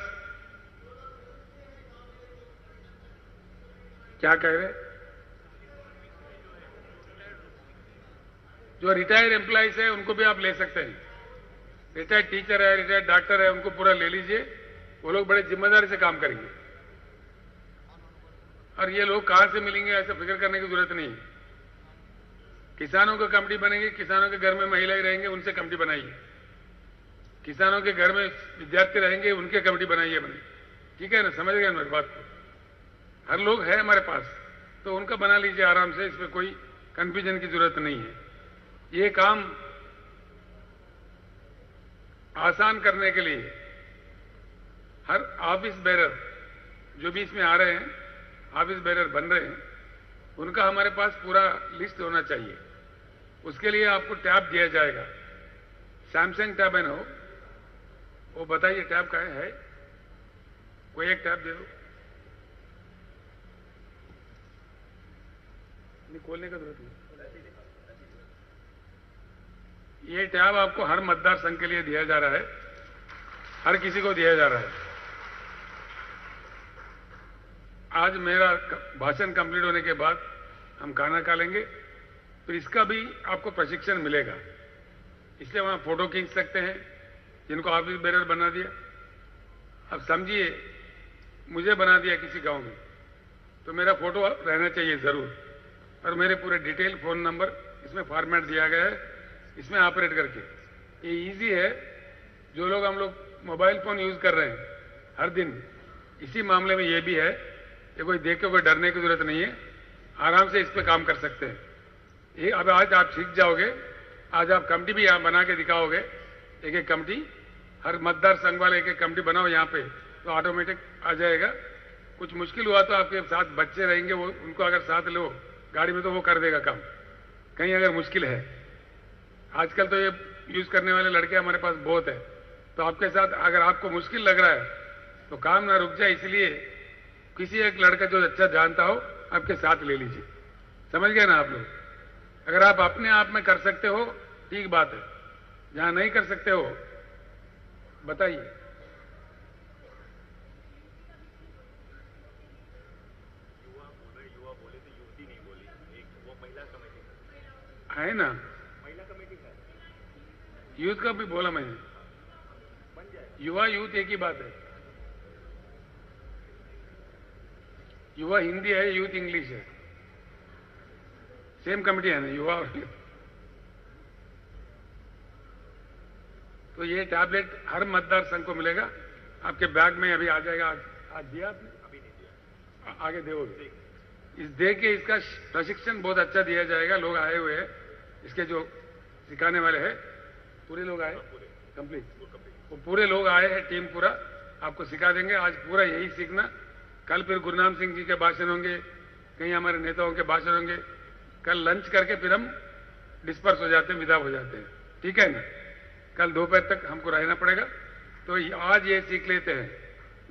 S1: क्या कह रहे? जो रिटायर्ड एम्प्लॉइज है उनको भी आप ले सकते हैं। रिटायर्ड टीचर है, रिटायर्ड डॉक्टर है, उनको पूरा ले लीजिए। वो लोग बड़े जिम्मेदारी से काम करेंगे। और ये लोग कहां से मिलेंगे ऐसा फिक्र करने की जरूरत नहीं है। किसानों का कमेटी बनेगी, किसानों के घर में महिलाएं रहेंगे, उनसे कमेटी बनाइए। किसानों के घर में विद्यार्थी रहेंगे, उनके कमेटी बनाइए बने। ठीक है ना? समझ गए मेरी बात को? हर लोग है हमारे पास, तो उनका बना लीजिए आराम से। इसमें कोई कंफ्यूजन की जरूरत नहीं है। ये काम आसान करने के लिए हर ऑफिस बेरर जो भी इसमें आ रहे हैं, ऑफिस बेरर बन रहे हैं, उनका हमारे पास पूरा लिस्ट होना चाहिए। उसके लिए आपको टैब दिया जाएगा। सैमसंग टैब है ना? वो बताइए टैब का है? कोई एक टैब दे दो। नहीं, खोलने का जरूरत नहीं। ये टैब आपको हर मतदार संघ के लिए दिया जा रहा है, हर किसी को दिया जा रहा है। आज मेरा भाषण कंप्लीट होने के बाद हम खाना खा लेंगे, फिर इसका भी आपको प्रशिक्षण मिलेगा। इसलिए वहां फोटो खींच सकते हैं जिनको ऑफिस बेरर बना दिया। अब समझिए, मुझे बना दिया किसी गांव में, तो मेरा फोटो रहना चाहिए जरूर, और मेरे पूरे डिटेल फोन नंबर इसमें फॉर्मेट दिया गया है, इसमें ऑपरेट करके। ये इजी है। जो लोग हम लोग मोबाइल फोन यूज कर रहे हैं हर दिन, इसी मामले में ये भी है। ये कोई देख के कोई डरने की जरूरत नहीं है, आराम से इस पे काम कर सकते हैं। ये अब आज आप सीख जाओगे। आज आप कमेटी भी यहाँ बना के दिखाओगे, एक एक कमेटी, हर मतदार संघ वाले एक एक कमेटी बनाओ यहाँ पे, तो ऑटोमेटिक आ जाएगा। कुछ मुश्किल हुआ तो आपके साथ बच्चे रहेंगे, वो उनको अगर साथ लो गाड़ी में तो वो कर देगा काम। कहीं अगर मुश्किल है, आजकल तो ये यूज करने वाले लड़के हमारे पास बहुत है, तो आपके साथ अगर आपको मुश्किल लग रहा है तो काम ना रुक जाए, इसलिए किसी एक लड़का जो अच्छा जानता हो आपके साथ ले लीजिए। समझ गए ना आप लोग? अगर आप अपने आप में कर सकते हो ठीक बात है, जहां नहीं कर सकते हो बताइए। है ना? यूथ का भी बोला मैंने, युवा यूथ एक ही बात है। युवा हिंदी है, यूथ इंग्लिश है, सेम कमेटी है ना, युवा और यूथ। तो ये टैबलेट हर मतदार संघ को मिलेगा, आपके बैग में अभी आ जाएगा। आज दिया आपने? अभी नहीं दिया, आगे दोगे। इस दे के इसका प्रशिक्षण बहुत अच्छा दिया जाएगा। लोग आए हुए हैं, इसके जो सिखाने वाले हैं पूरे लोग आए, कंप्लीट वो पूरे लोग आए हैं, टीम पूरा आपको सिखा देंगे। आज पूरा यही सीखना। कल फिर गुरुनाम सिंह जी के भाषण होंगे, कहीं हमारे नेताओं के भाषण होंगे। कल लंच करके फिर हम डिस्पर्स हो जाते हैं, विदा हो जाते हैं। ठीक है ना? कल दोपहर तक हमको रहना पड़ेगा, तो आज ये सीख लेते हैं।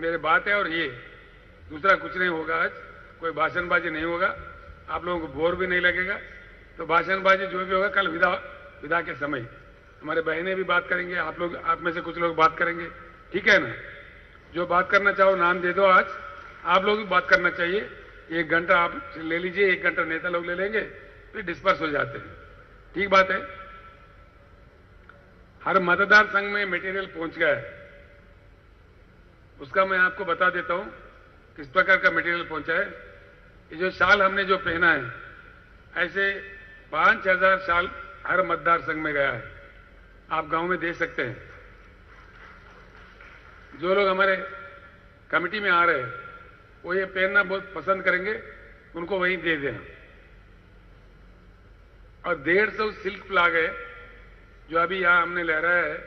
S1: मेरी बात है, और ये दूसरा कुछ नहीं होगा। आज कोई भाषणबाजी नहीं होगा, आप लोगों को बोर भी नहीं लगेगा। तो भाषणबाजी जो भी होगा कल विदा के समय हमारे बहनें भी बात करेंगे, आप में से कुछ लोग बात करेंगे। ठीक है ना? जो बात करना चाहो नाम दे दो। आज आप लोग भी बात करना चाहिए। 1 घंटा आप ले लीजिए, 1 घंटा नेता लोग ले लेंगे, फिर डिस्पर्स हो जाते हैं। ठीक बात है? हर मतदार संघ में मटेरियल पहुंच गया है, उसका मैं आपको बता देता हूं किस प्रकार का मटेरियल पहुंचा है। ये जो शाल हमने जो पहना है, ऐसे 5000 शाल हर मतदार संघ में गया है। आप गांव में दे सकते हैं। जो लोग हमारे कमेटी में आ रहे हैं वो ये पहनना बहुत पसंद करेंगे, उनको वहीं दे दें। और 150 सिल्क फ्लैग है जो अभी यहां हमने लहराया है,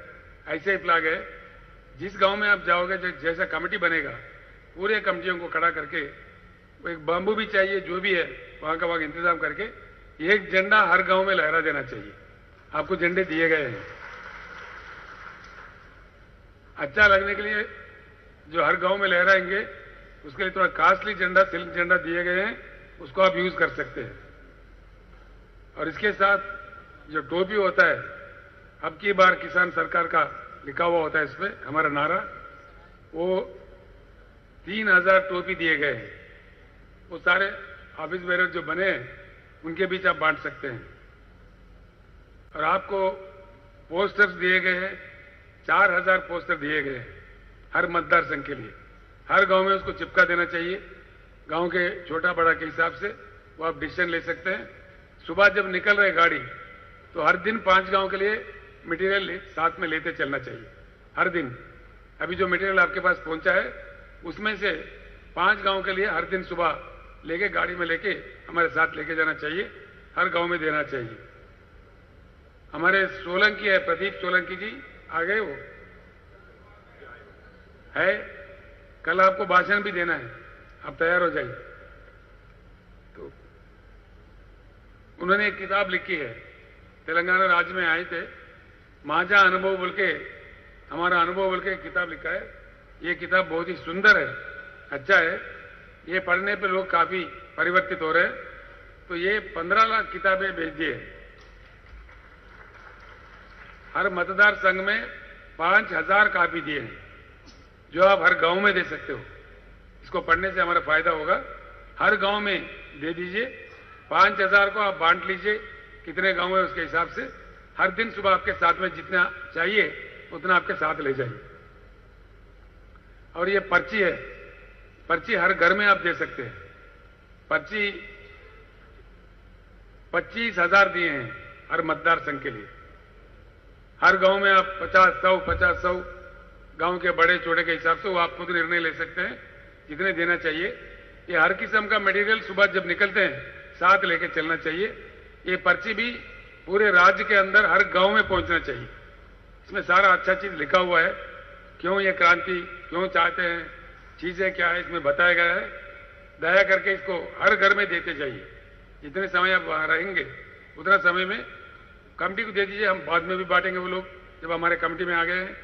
S1: ऐसे ही फ्लैग है। जिस गांव में आप जाओगे, जैसा कमेटी बनेगा, पूरे कमेटियों को खड़ा करके, वो एक बांबू भी चाहिए, जो भी है वहां का वहां इंतजाम करके, एक झंडा हर गांव में लहरा देना चाहिए। आपको झंडे दिए गए हैं। अच्छा लगने के लिए जो हर गांव में लहराएंगे, उसके लिए थोड़ा कास्टली झंडा, सिल्क झंडा दिए गए हैं, उसको आप यूज कर सकते हैं। और इसके साथ जो टोपी होता है, अब की बार किसान सरकार का लिखा हुआ होता है इस पे हमारा नारा, वो 3000 टोपी दिए गए हैं। वो सारे ऑफिस बेरर जो बने हैं उनके बीच आप बांट सकते हैं। और आपको पोस्टर्स दिए गए हैं, 4000 पोस्टर दिए गए हैं हर मतदार संघ के लिए। हर गांव में उसको चिपका देना चाहिए। गांव के छोटा बड़ा के हिसाब से वो आप डिसीजन ले सकते हैं। सुबह जब निकल रहे गाड़ी तो हर दिन 5 गांव के लिए मटेरियल साथ में लेते चलना चाहिए हर दिन। अभी जो मटेरियल आपके पास पहुंचा है उसमें से 5 गांव के लिए हर दिन सुबह लेके गाड़ी में लेके हमारे साथ लेके जाना चाहिए, हर गांव में देना चाहिए। हमारे सोलंकी है, प्रदीप सोलंकी जी आ गए, वो है, कल आपको भाषण भी देना है, आप तैयार हो जाइए। तो उन्होंने एक किताब लिखी है, तेलंगाना राज्य में आए थे, माझा अनुभव बोल के, हमारा अनुभव बोल के किताब लिखा है। ये किताब बहुत ही सुंदर है, अच्छा है, ये पढ़ने पे लोग काफी परिवर्तित हो रहे हैं। तो ये 15 लाख किताबें भेज दिए। हर मतदार संघ में 5000 कापी दिए हैं जो आप हर गांव में दे सकते हो। इसको पढ़ने से हमारा फायदा होगा। हर गांव में दे दीजिए, 5000 को आप बांट लीजिए, कितने गांव है उसके हिसाब से। हर दिन सुबह आपके साथ में जितना चाहिए उतना आपके साथ ले जाइए। और ये पर्ची है, पर्ची हर घर में आप दे सकते हैं। पर्ची 25,000 दिए हैं हर मतदार संघ के लिए। हर गांव में आप 50-100 गांव के बड़े छोटे के हिसाब से वो आप खुद निर्णय ले सकते हैं जितने देना चाहिए। ये हर किस्म का मटेरियल सुबह जब निकलते हैं साथ लेके चलना चाहिए। ये पर्ची भी पूरे राज्य के अंदर हर गांव में पहुंचना चाहिए। इसमें सारा अच्छा चीज लिखा हुआ है, क्यों ये क्रांति क्यों चाहते हैं, चीजें क्या है, इसमें बताया गया है। दया करके इसको हर घर में देते जाइए। जितने समय आप वहां रहेंगे उतना समय में कमेटी को दे दीजिए, हम बाद में भी बांटेंगे। वो लोग जब हमारे कमेटी में आ गए हैं,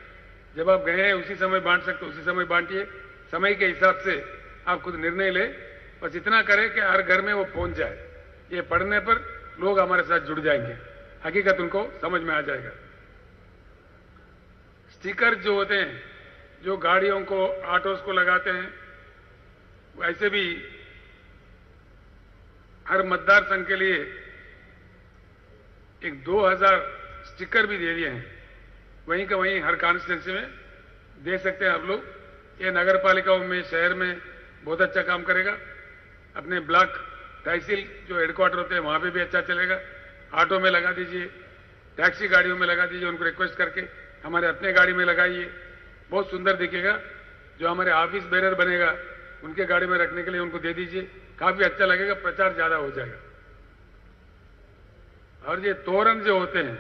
S1: जब आप गए हैं उसी समय बांट सकते, उसी समय बांटिए। समय के हिसाब से आप खुद निर्णय ले, बस इतना करें कि हर घर में वो पहुंच जाए। ये पढ़ने पर लोग हमारे साथ जुड़ जाएंगे, हकीकत उनको समझ में आ जाएगा। स्टिकर जो होते हैं, जो गाड़ियों को ऑटोस को लगाते हैं, वैसे भी हर मतदार संघ के लिए एक 2000 स्टिकर भी दे दिए हैं। वहीं का वहीं हर कॉन्स्टिट्यूंसी में दे सकते हैं आप लोग। ये नगर पालिकाओं में, शहर में बहुत अच्छा काम करेगा। अपने ब्लॉक तहसील जो हेडक्वार्टर होते हैं वहां पे भी अच्छा चलेगा। ऑटो में लगा दीजिए, टैक्सी गाड़ियों में लगा दीजिए, उनको रिक्वेस्ट करके हमारे अपने गाड़ी में लगाइए, बहुत सुंदर दिखेगा। जो हमारे ऑफिस बेरर बनेगा उनके गाड़ी में रखने के लिए उनको दे दीजिए, काफी अच्छा लगेगा, प्रचार ज्यादा हो जाएगा। और ये तोरण जो होते हैं,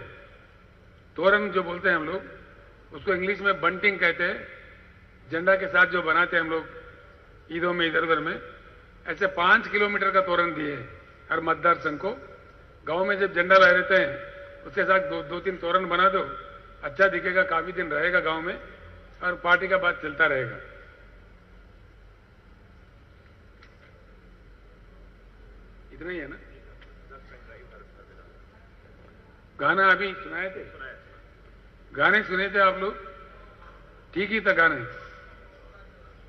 S1: तोरण जो बोलते हैं हम लोग, उसको इंग्लिश में बंटिंग कहते हैं। झंडा के साथ जो बनाते हैं हम लोग ईदों में, इधर उधर में, ऐसे 5 किलोमीटर का तोरण दिए हैं हर मतदार संघ को। गांव में जब झंडा लहराते हैं उसके साथ 2-3 तोरण बना दो, अच्छा दिखेगा, काफी दिन रहेगा गांव में और पार्टी का बात चलता रहेगा। इतना ही है ना। गाना अभी सुनाए थे, गाने सुने थे आप लोग, ठीक ही था, गाने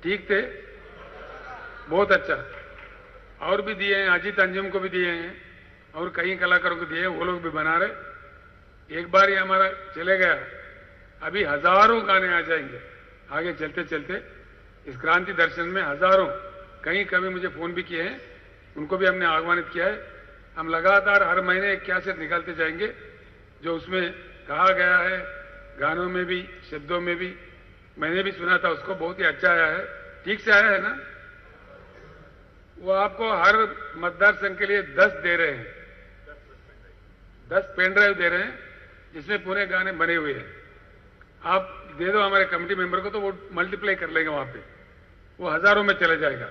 S1: ठीक थे, बहुत अच्छा। और भी दिए हैं, अजीत अंजुम को भी दिए हैं और कई कलाकारों को दिए हैं, वो लोग भी बना रहे। एक बार ये हमारा चले गया, अभी हजारों गाने आ जाएंगे आगे चलते चलते। इस क्रांति दर्शन में हजारों, कई कवि मुझे फोन भी किए हैं, उनको भी हमने आह्वानित किया है। हम लगातार हर महीने एक कैसेट निकालते जाएंगे जो उसमें कहा गया है, गानों में भी, शब्दों में भी। मैंने भी सुना था उसको, बहुत ही अच्छा आया है, ठीक से आया है ना। वो आपको हर मतदार संघ के लिए 10 दे रहे हैं, 10 पेन ड्राइव दे रहे हैं जिसमें पूरे गाने बने हुए हैं। आप दे दो हमारे कमेटी मेंबर को तो वो मल्टीप्लाई कर लेंगे, वहां पे वो हजारों में चले जाएगा।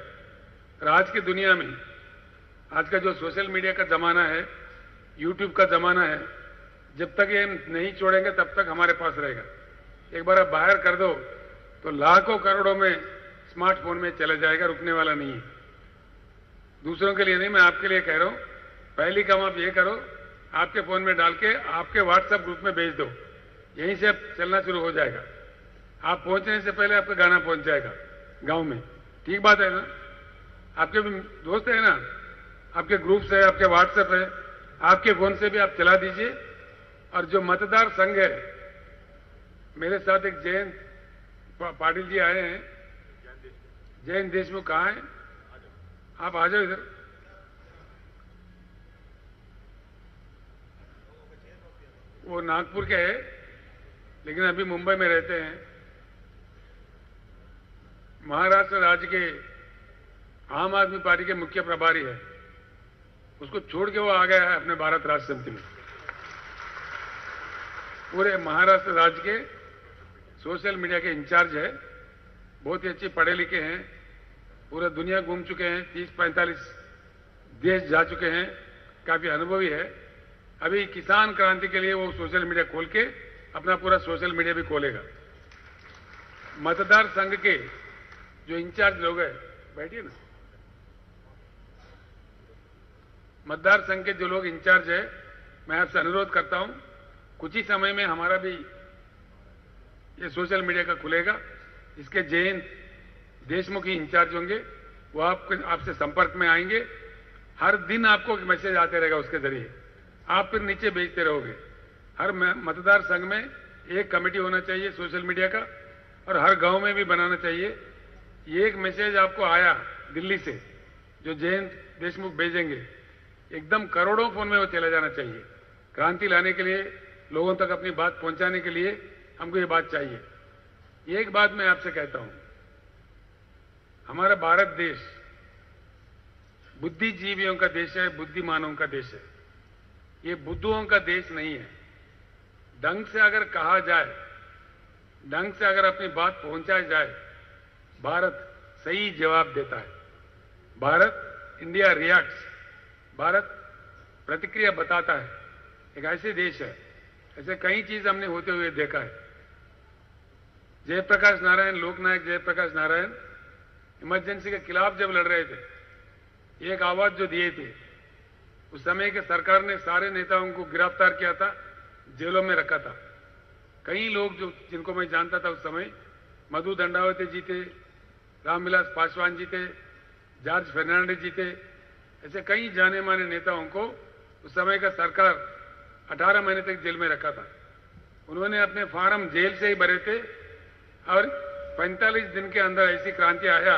S1: और आज की दुनिया में, आज का जो सोशल मीडिया का जमाना है, यूट्यूब का जमाना है, जब तक ये नहीं छोड़ेंगे तब तक हमारे पास रहेगा। एक बार आप बाहर कर दो तो लाखों करोड़ों में स्मार्टफोन में चले जाएगा, रुकने वाला नहीं है। दूसरों के लिए नहीं, मैं आपके लिए कह रहा हूं। पहली काम आप ये करो, आपके फोन में डाल के आपके व्हाट्सएप ग्रुप में भेज दो, यहीं से अब चलना शुरू हो जाएगा। आप पहुंचने से पहले आपका गाना पहुंच जाएगा गांव में। ठीक बात है ना। आपके भी दोस्त है ना, आपके ग्रुप से, आपके व्हाट्सएप है, आपके फोन से भी आप चला दीजिए। और जो मतदार संघ है, मेरे साथ एक जयंत पाटिल जी आए हैं। जयंत देशमुख कहाँ हैं? आप आ जाओ इधर। वो नागपुर के हैं, लेकिन अभी मुंबई में रहते हैं। महाराष्ट्र राज्य के आम आदमी पार्टी के मुख्य प्रभारी है, उसको छोड़ के वो आ गया है अपने भारत राष्ट्र समिति में। पूरे महाराष्ट्र राज्य के सोशल मीडिया के इंचार्ज है, बहुत ही अच्छे पढ़े लिखे हैं, पूरा दुनिया घूम चुके हैं, 30-45 देश जा चुके हैं, काफी अनुभवी है। अभी किसान क्रांति के लिए वो सोशल मीडिया खोल के अपना पूरा सोशल मीडिया भी खोलेगा। मतदार संघ के जो इंचार्ज लोग हैं, बैठिए ना, मतदार संघ के जो लोग इंचार्ज है, मैं आपसे अनुरोध करता हूं, कुछ ही समय में हमारा भी ये सोशल मीडिया का खुलेगा। इसके जयंत देशमुख ही इंचार्ज होंगे, वो आपसे संपर्क में आएंगे। हर दिन आपको मैसेज आते रहेगा उसके जरिए, आप फिर नीचे भेजते रहोगे। हर मतदार संघ में एक कमेटी होना चाहिए सोशल मीडिया का, और हर गांव में भी बनाना चाहिए। ये एक मैसेज आपको आया दिल्ली से, जो जयंत देशमुख भेजेंगे, एकदम करोड़ों फोन में वो चला जाना चाहिए। क्रांति लाने के लिए, लोगों तक अपनी बात पहुंचाने के लिए हमको ये बात चाहिए। एक बात मैं आपसे कहता हूं, हमारा भारत देश बुद्धिजीवियों का देश है, बुद्धिमानों का देश है। ये बुद्धुओं का देश नहीं है। ढंग से अगर कहा जाए, ढंग से अगर अपनी बात पहुंचाई जाए, भारत सही जवाब देता है। भारत, इंडिया रिएक्ट्स, भारत प्रतिक्रिया बताता है। एक ऐसे देश है, ऐसे कई चीज हमने होते हुए देखा है। जयप्रकाश नारायण, लोकनायक जयप्रकाश नारायण इमरजेंसी के खिलाफ जब लड़ रहे थे, एक आवाज जो दिए थे, उस समय के सरकार ने सारे नेताओं को गिरफ्तार किया था, जेलों में रखा था। कई लोग जो जिनको मैं जानता था उस समय, मधु दंडावती जी थे, रामविलास पासवान जी थे, जॉर्ज फर्नांडिस जी थे, ऐसे कई जाने माने नेताओं को उस समय का सरकार 18 महीने तक जेल में रखा था। उन्होंने अपने फार्म जेल से ही भरे थे, और 45 दिन के अंदर ऐसी क्रांति आया,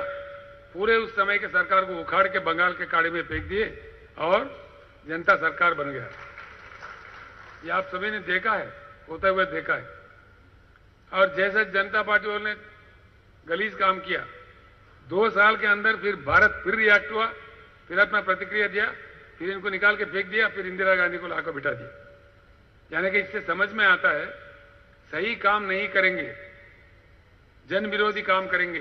S1: पूरे उस समय के सरकार को उखाड़ के बंगाल के खाड़ी में फेंक दिए और जनता सरकार बन गया। ये आप सभी ने देखा है, होते हुए देखा है। और जैसे जनता पार्टी वालों ने गलीज काम किया, 2 साल के अंदर फिर भारत फिर रिएक्ट हुआ, फिर अपना प्रतिक्रिया दिया, फिर इनको निकाल के फेंक दिया, फिर इंदिरा गांधी को लाकर बिठा दिया। यानी कि इससे समझ में आता है, सही काम नहीं करेंगे, जन विरोधी काम करेंगे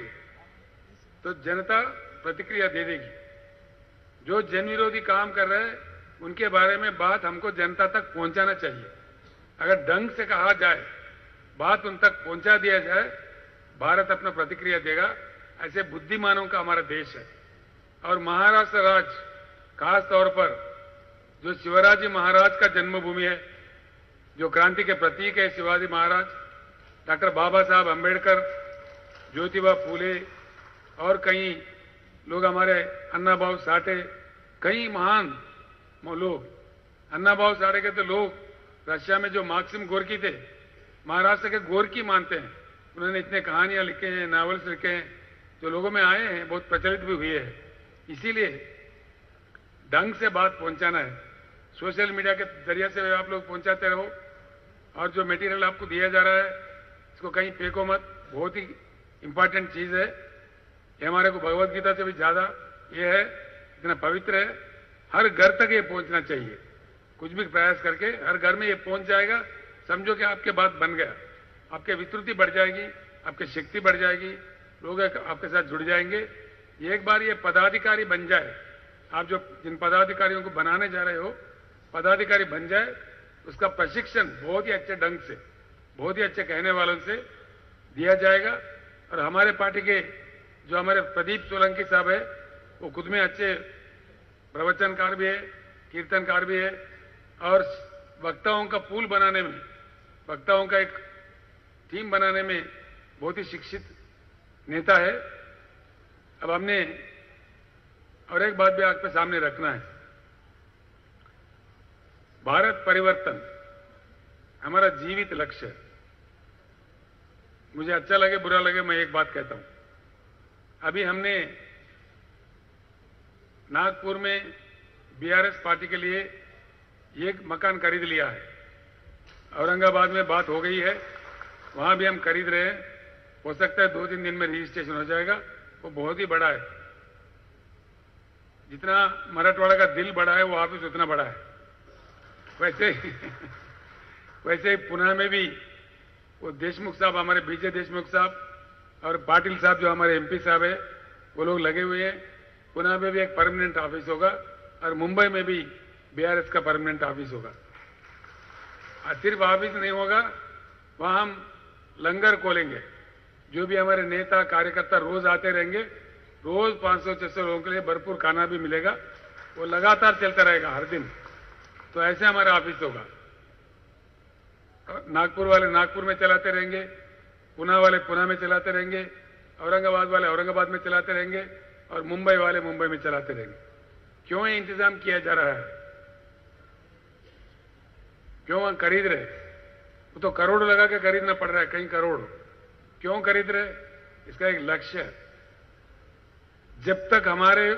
S1: तो जनता प्रतिक्रिया दे देगी। जो जन विरोधी काम कर रहे हैं, उनके बारे में बात हमको जनता तक पहुंचाना चाहिए। अगर ढंग से कहा जाए, बात उन तक पहुंचा दिया जाए, भारत अपना प्रतिक्रिया देगा। ऐसे बुद्धिमानों का हमारा देश है। और महाराष्ट्र राज्य खास तौर पर, जो शिवाजी महाराज का जन्मभूमि है, जो क्रांति के प्रतीक है, शिवाजी महाराज, डॉक्टर बाबा साहब अम्बेडकर, ज्योतिबा फूले और कई लोग, हमारे अन्ना भाऊ साठे, कई महान लोग। अन्ना भाऊ साठे के तो लोग रशिया में जो मार्क्सिम गोर्की थे, महाराष्ट्र के गोर्की मानते हैं। उन्होंने इतने कहानियां लिखे हैं, नॉवेल्स लिखे हैं, जो लोगों में आए हैं, बहुत प्रचलित भी हुए हैं। इसीलिए ढंग से बात पहुंचाना है। सोशल मीडिया के जरिए से आप लोग पहुंचाते रहो, और जो मटेरियल आपको दिया जा रहा है, इसको कहीं फेंको मत। बहुत ही इंपॉर्टेंट चीज है ये, हमारे को भगवत गीता से भी ज्यादा ये है, इतना पवित्र है। हर घर तक ये पहुंचना चाहिए। कुछ भी प्रयास करके हर घर में ये पहुंच जाएगा, समझो कि आपके बात बन गया, आपके विस्तृति बढ़ जाएगी, आपकी शक्ति बढ़ जाएगी, लोग आपके साथ जुड़ जाएंगे। एक बार ये पदाधिकारी बन जाए, आप जो जिन पदाधिकारियों को बनाने जा रहे हो, पदाधिकारी बन जाए, उसका प्रशिक्षण बहुत ही अच्छे ढंग से, बहुत ही अच्छे कहने वालों से दिया जाएगा। और हमारे पार्टी के जो हमारे प्रदीप सोलंकी साहब है, वो खुद में अच्छे प्रवचनकार भी है, कीर्तनकार भी है, और वक्ताओं का पूल बनाने में, वक्ताओं का एक टीम बनाने में बहुत ही शिक्षित नेता है। अब हमने और एक बात भी आपके सामने रखना है। भारत परिवर्तन हमारा जीवित लक्ष्य है। मुझे अच्छा लगे बुरा लगे, मैं एक बात कहता हूं। अभी हमने नागपुर में बीआरएस पार्टी के लिए एक मकान खरीद लिया है। औरंगाबाद में बात हो गई है, वहां भी हम खरीद रहे हैं। हो सकता है 2-3 दिन में रजिस्ट्रेशन हो जाएगा। वो बहुत ही बड़ा है। जितना मराठवाड़ा का दिल बड़ा है, वो ऑफिस उतना बड़ा है। वैसे ही पुणे में भी वो देशमुख साहब, हमारे विजय देशमुख साहब और पाटिल साहब जो हमारे एमपी साहब है, वो लोग लगे हुए हैं। पुणे में भी एक परमानेंट ऑफिस होगा और मुंबई में भी बीआरएस का परमानेंट ऑफिस होगा। और सिर्फ ऑफिस नहीं होगा, वहां हम लंगर खोलेंगे। जो भी हमारे नेता कार्यकर्ता रोज आते रहेंगे, रोज 500-600 लोगों के लिए भरपूर खाना भी मिलेगा। वो लगातार चलता रहेगा हर दिन। तो ऐसे हमारा ऑफिस होगा। नागपुर वाले नागपुर में चलाते रहेंगे, पुणे वाले पुणे में चलाते रहेंगे, औरंगाबाद वाले औरंगाबाद में चलाते रहेंगे और मुंबई वाले मुंबई में चलाते रहेंगे। क्यों ये इंतजाम किया जा रहा है? क्यों हम खरीद रहे? वो तो करोड़ लगा के खरीदना पड़ रहा है, कई करोड़। क्यों खरीद रहे? इसका एक लक्ष्य है। जब तक हमारे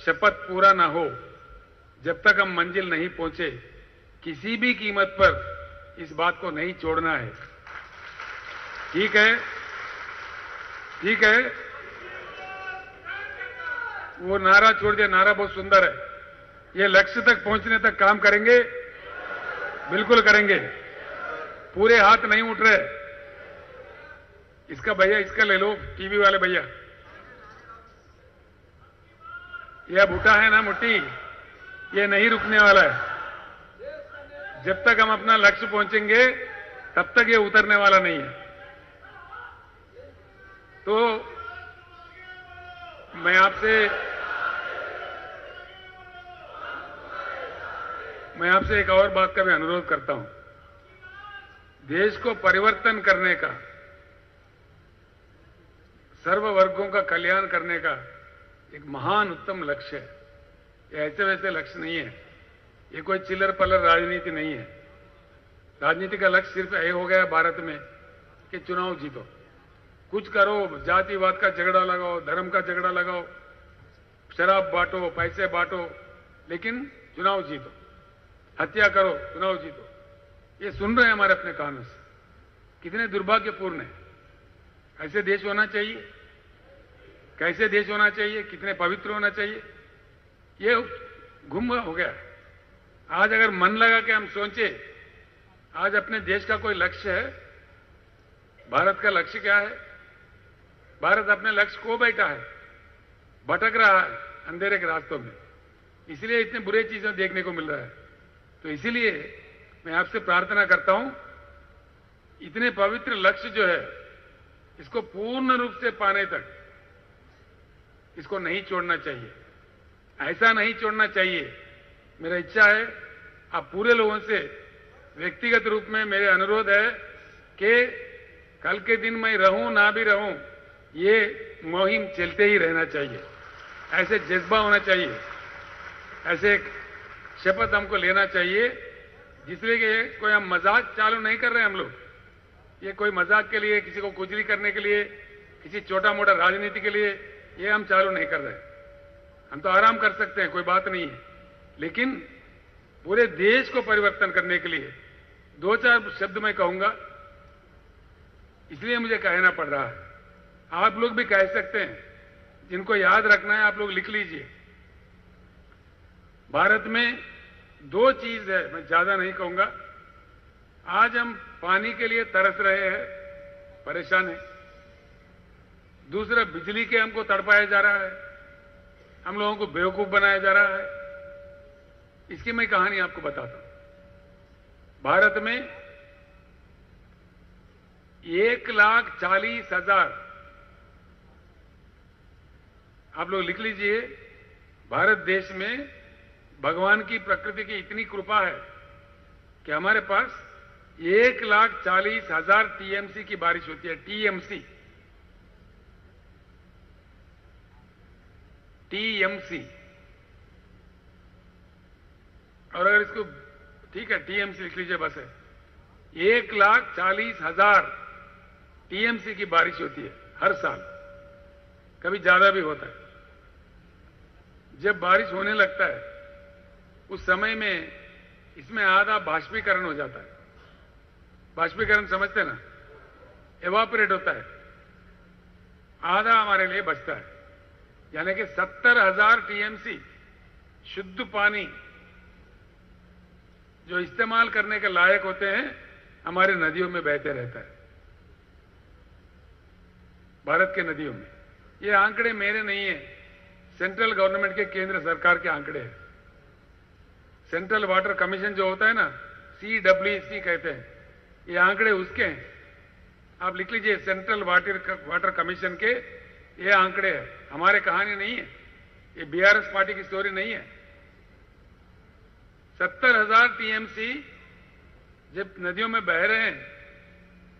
S1: शपथ पूरा ना हो, जब तक हम मंजिल नहीं पहुंचे, किसी भी कीमत पर इस बात को नहीं छोड़ना है। ठीक है? ठीक है? वो नारा छोड़ दिया। नारा बहुत सुंदर है। ये लक्ष्य तक पहुंचने तक काम करेंगे, बिल्कुल करेंगे। पूरे हाथ नहीं उठ रहे। इसका भैया, इसका ले लो, टीवी वाले भैया। यह बूटा है ना मुट्ठी, ये नहीं रुकने वाला है। जब तक हम अपना लक्ष्य पहुंचेंगे, तब तक ये उतरने वाला नहीं है। तो मैं आपसे एक और बात का भी अनुरोध करता हूं। देश को परिवर्तन करने का, सर्व वर्गों का कल्याण करने का एक महान उत्तम लक्ष्य है। ये ऐसे वैसे लक्ष्य नहीं है। ये कोई चिल्लर पल्लर राजनीति नहीं है। राजनीति का लक्ष्य सिर्फ ये हो गया भारत में कि चुनाव जीतो, कुछ करो, जातिवाद का झगड़ा लगाओ, धर्म का झगड़ा लगाओ, शराब बांटो, पैसे बांटो, लेकिन चुनाव जीतो, हत्या करो, चुनाव जीतो। ये सुन रहे हैं हमारे अपने कानों से। कितने दुर्भाग्यपूर्ण है। ऐसे देश होना चाहिए? कैसे देश होना चाहिए? कितने पवित्र होना चाहिए? ये गुम हो गया। आज अगर मन लगा के हम सोचे, आज अपने देश का कोई लक्ष्य है? भारत का लक्ष्य क्या है? भारत अपने लक्ष्य को बैठा है, भटक रहा है अंधेरे के रास्तों में। इसलिए इतने बुरे चीजें देखने को मिल रहा है। तो इसीलिए मैं आपसे प्रार्थना करता हूं, इतने पवित्र लक्ष्य जो है, इसको पूर्ण रूप से पाने तक इसको नहीं छोड़ना चाहिए। ऐसा नहीं छोड़ना चाहिए। मेरा इच्छा है, आप पूरे लोगों से व्यक्तिगत रूप में मेरे अनुरोध है कि कल के दिन मैं रहूं ना भी रहूं, ये मुहिम चलते ही रहना चाहिए। ऐसे जज्बा होना चाहिए। ऐसे एक शपथ हमको लेना चाहिए, जिसलिए कि कोई हम मजाक चालू नहीं कर रहे हम लोग। ये कोई मजाक के लिए, किसी को खुजली करने के लिए, किसी छोटा मोटा राजनीति के लिए ये हम चालू नहीं कर रहे। हम तो आराम कर सकते हैं, कोई बात नहीं है। लेकिन पूरे देश को परिवर्तन करने के लिए 2-4 शब्द मैं कहूंगा, इसलिए मुझे कहना पड़ रहा है। आप लोग भी कह सकते हैं, जिनको याद रखना है आप लोग लिख लीजिए। भारत में 2 चीज है, मैं ज्यादा नहीं कहूंगा। आज हम पानी के लिए तरस रहे हैं, परेशान हैं। दूसरा, बिजली के हमको तड़पाया जा रहा है, हम लोगों को बेवकूफ बनाया जा रहा है। इसकी मैं कहानी आपको बताता हूं। भारत में 1,40,000, आप लोग लिख लीजिए, भारत देश में भगवान की, प्रकृति की इतनी कृपा है कि हमारे पास 1,40,000 टीएमसी की बारिश होती है। TMC, TMC. और अगर इसको ठीक है, टीएमसी लिख लीजिए बस है। 1,40,000 टीएमसी की बारिश होती है हर साल, कभी ज्यादा भी होता है। जब बारिश होने लगता है उस समय में इसमें आधा बाष्पीकरण हो जाता है। बाष्पीकरण समझते ना, एवापोरेट होता है, आधा हमारे लिए बचता है। यानी कि 70,000 टीएमसी शुद्ध पानी जो इस्तेमाल करने के लायक होते हैं हमारे नदियों में बहते रहता है, भारत के नदियों में। ये आंकड़े मेरे नहीं है, सेंट्रल गवर्नमेंट के, केंद्र सरकार के आंकड़े हैं। सेंट्रल वाटर कमीशन जो होता है ना, CWC कहते हैं, ये आंकड़े उसके हैं। आप लिख लीजिए, सेंट्रल वाटर कमीशन के ये आंकड़े हैं, हमारे कहानी नहीं है, ये बीआरएस पार्टी की स्टोरी नहीं है। 70,000 टीएमसी जब नदियों में बह रहे हैं,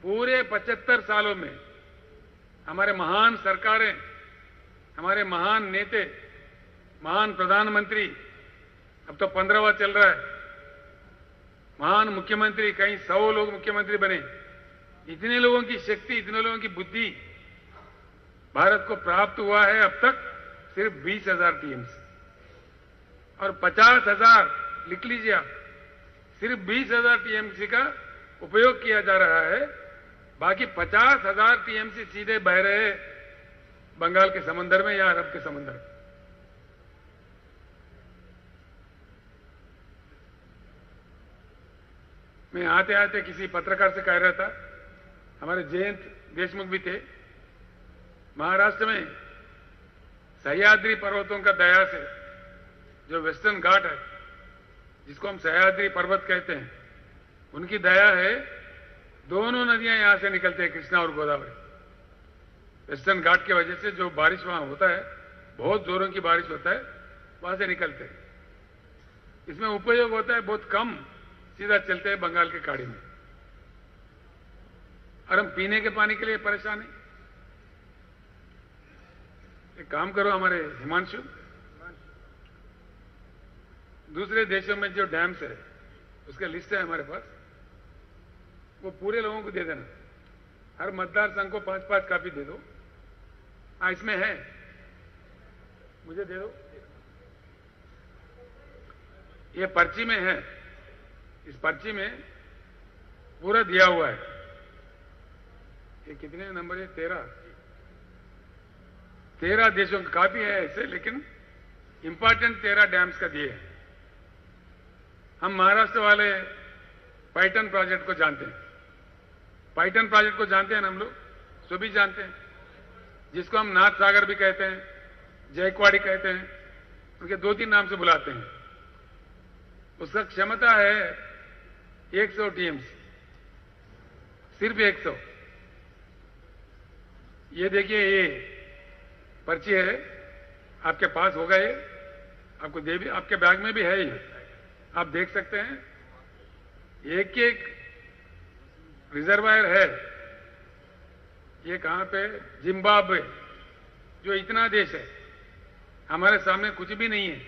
S1: पूरे 75 सालों में हमारे महान सरकारें, हमारे महान नेते, महान प्रधानमंत्री, अब तो 15वां चल रहा है, महान मुख्यमंत्री, कहीं 100 लोग मुख्यमंत्री बने। इतने लोगों की शक्ति, इतने लोगों की बुद्धि भारत को प्राप्त हुआ है अब तक सिर्फ 20,000 टीएमसी, और 50,000 लिख लीजिए आप, सिर्फ 20,000 टीएमसी का उपयोग किया जा रहा है। बाकी 50,000 टीएमसी सीधे बह रहे बंगाल के समंदर में या अरब के समंदर में। मैं आते आते किसी पत्रकार से कह रहा था, हमारे जयंत देशमुख भी थे, महाराष्ट्र में सह्याद्री पर्वतों का दया से जो वेस्टर्न घाट है, जिसको हम सह्याद्री पर्वत कहते हैं, उनकी दया है, दोनों नदियां यहां से निकलते हैं, कृष्णा और गोदावरी। वेस्टर्न घाट की वजह से जो बारिश वहां होता है, बहुत जोरों की बारिश होता है, वहां से निकलते हैं। इसमें उपयोग होता है बहुत कम, सीधा चलते हैं बंगाल की खाड़ी में, और हम पीने के पानी के लिए परेशान हैं। एक काम करो हमारे हिमांशु, दूसरे देशों में जो डैम्स है उसका लिस्ट है हमारे पास, वो पूरे लोगों को दे देना, हर मतदार संघ को 5-5 कॉपी दे दो। हाँ, इसमें है, मुझे दे दो, ये पर्ची में है, इस पर्ची में पूरा दिया हुआ है। ये कितने नंबर है? 13 देशों की कॉपी है ऐसे, लेकिन इंपॉर्टेंट 13 डैम्स का दिए हैं। हम महाराष्ट्र वाले पाइटन प्रोजेक्ट को जानते हैं, पाइटन प्रोजेक्ट को जानते हैं ना हम लोग, सभी जानते हैं, जिसको हम नाथ सागर भी कहते हैं, जयकवाड़ी कहते हैं, उनके 2-3 नाम से बुलाते हैं। उसका क्षमता है 100 टीएमसी, सिर्फ 100। ये देखिए, ये पर्ची है, आपके पास होगा, ये आपको दे भी, आपके बैग में भी है, ये आप देख सकते हैं। एक एक रिजर्वायर है। ये कहां पे? जिम्बाब्वे, जो इतना देश है, हमारे सामने कुछ भी नहीं है।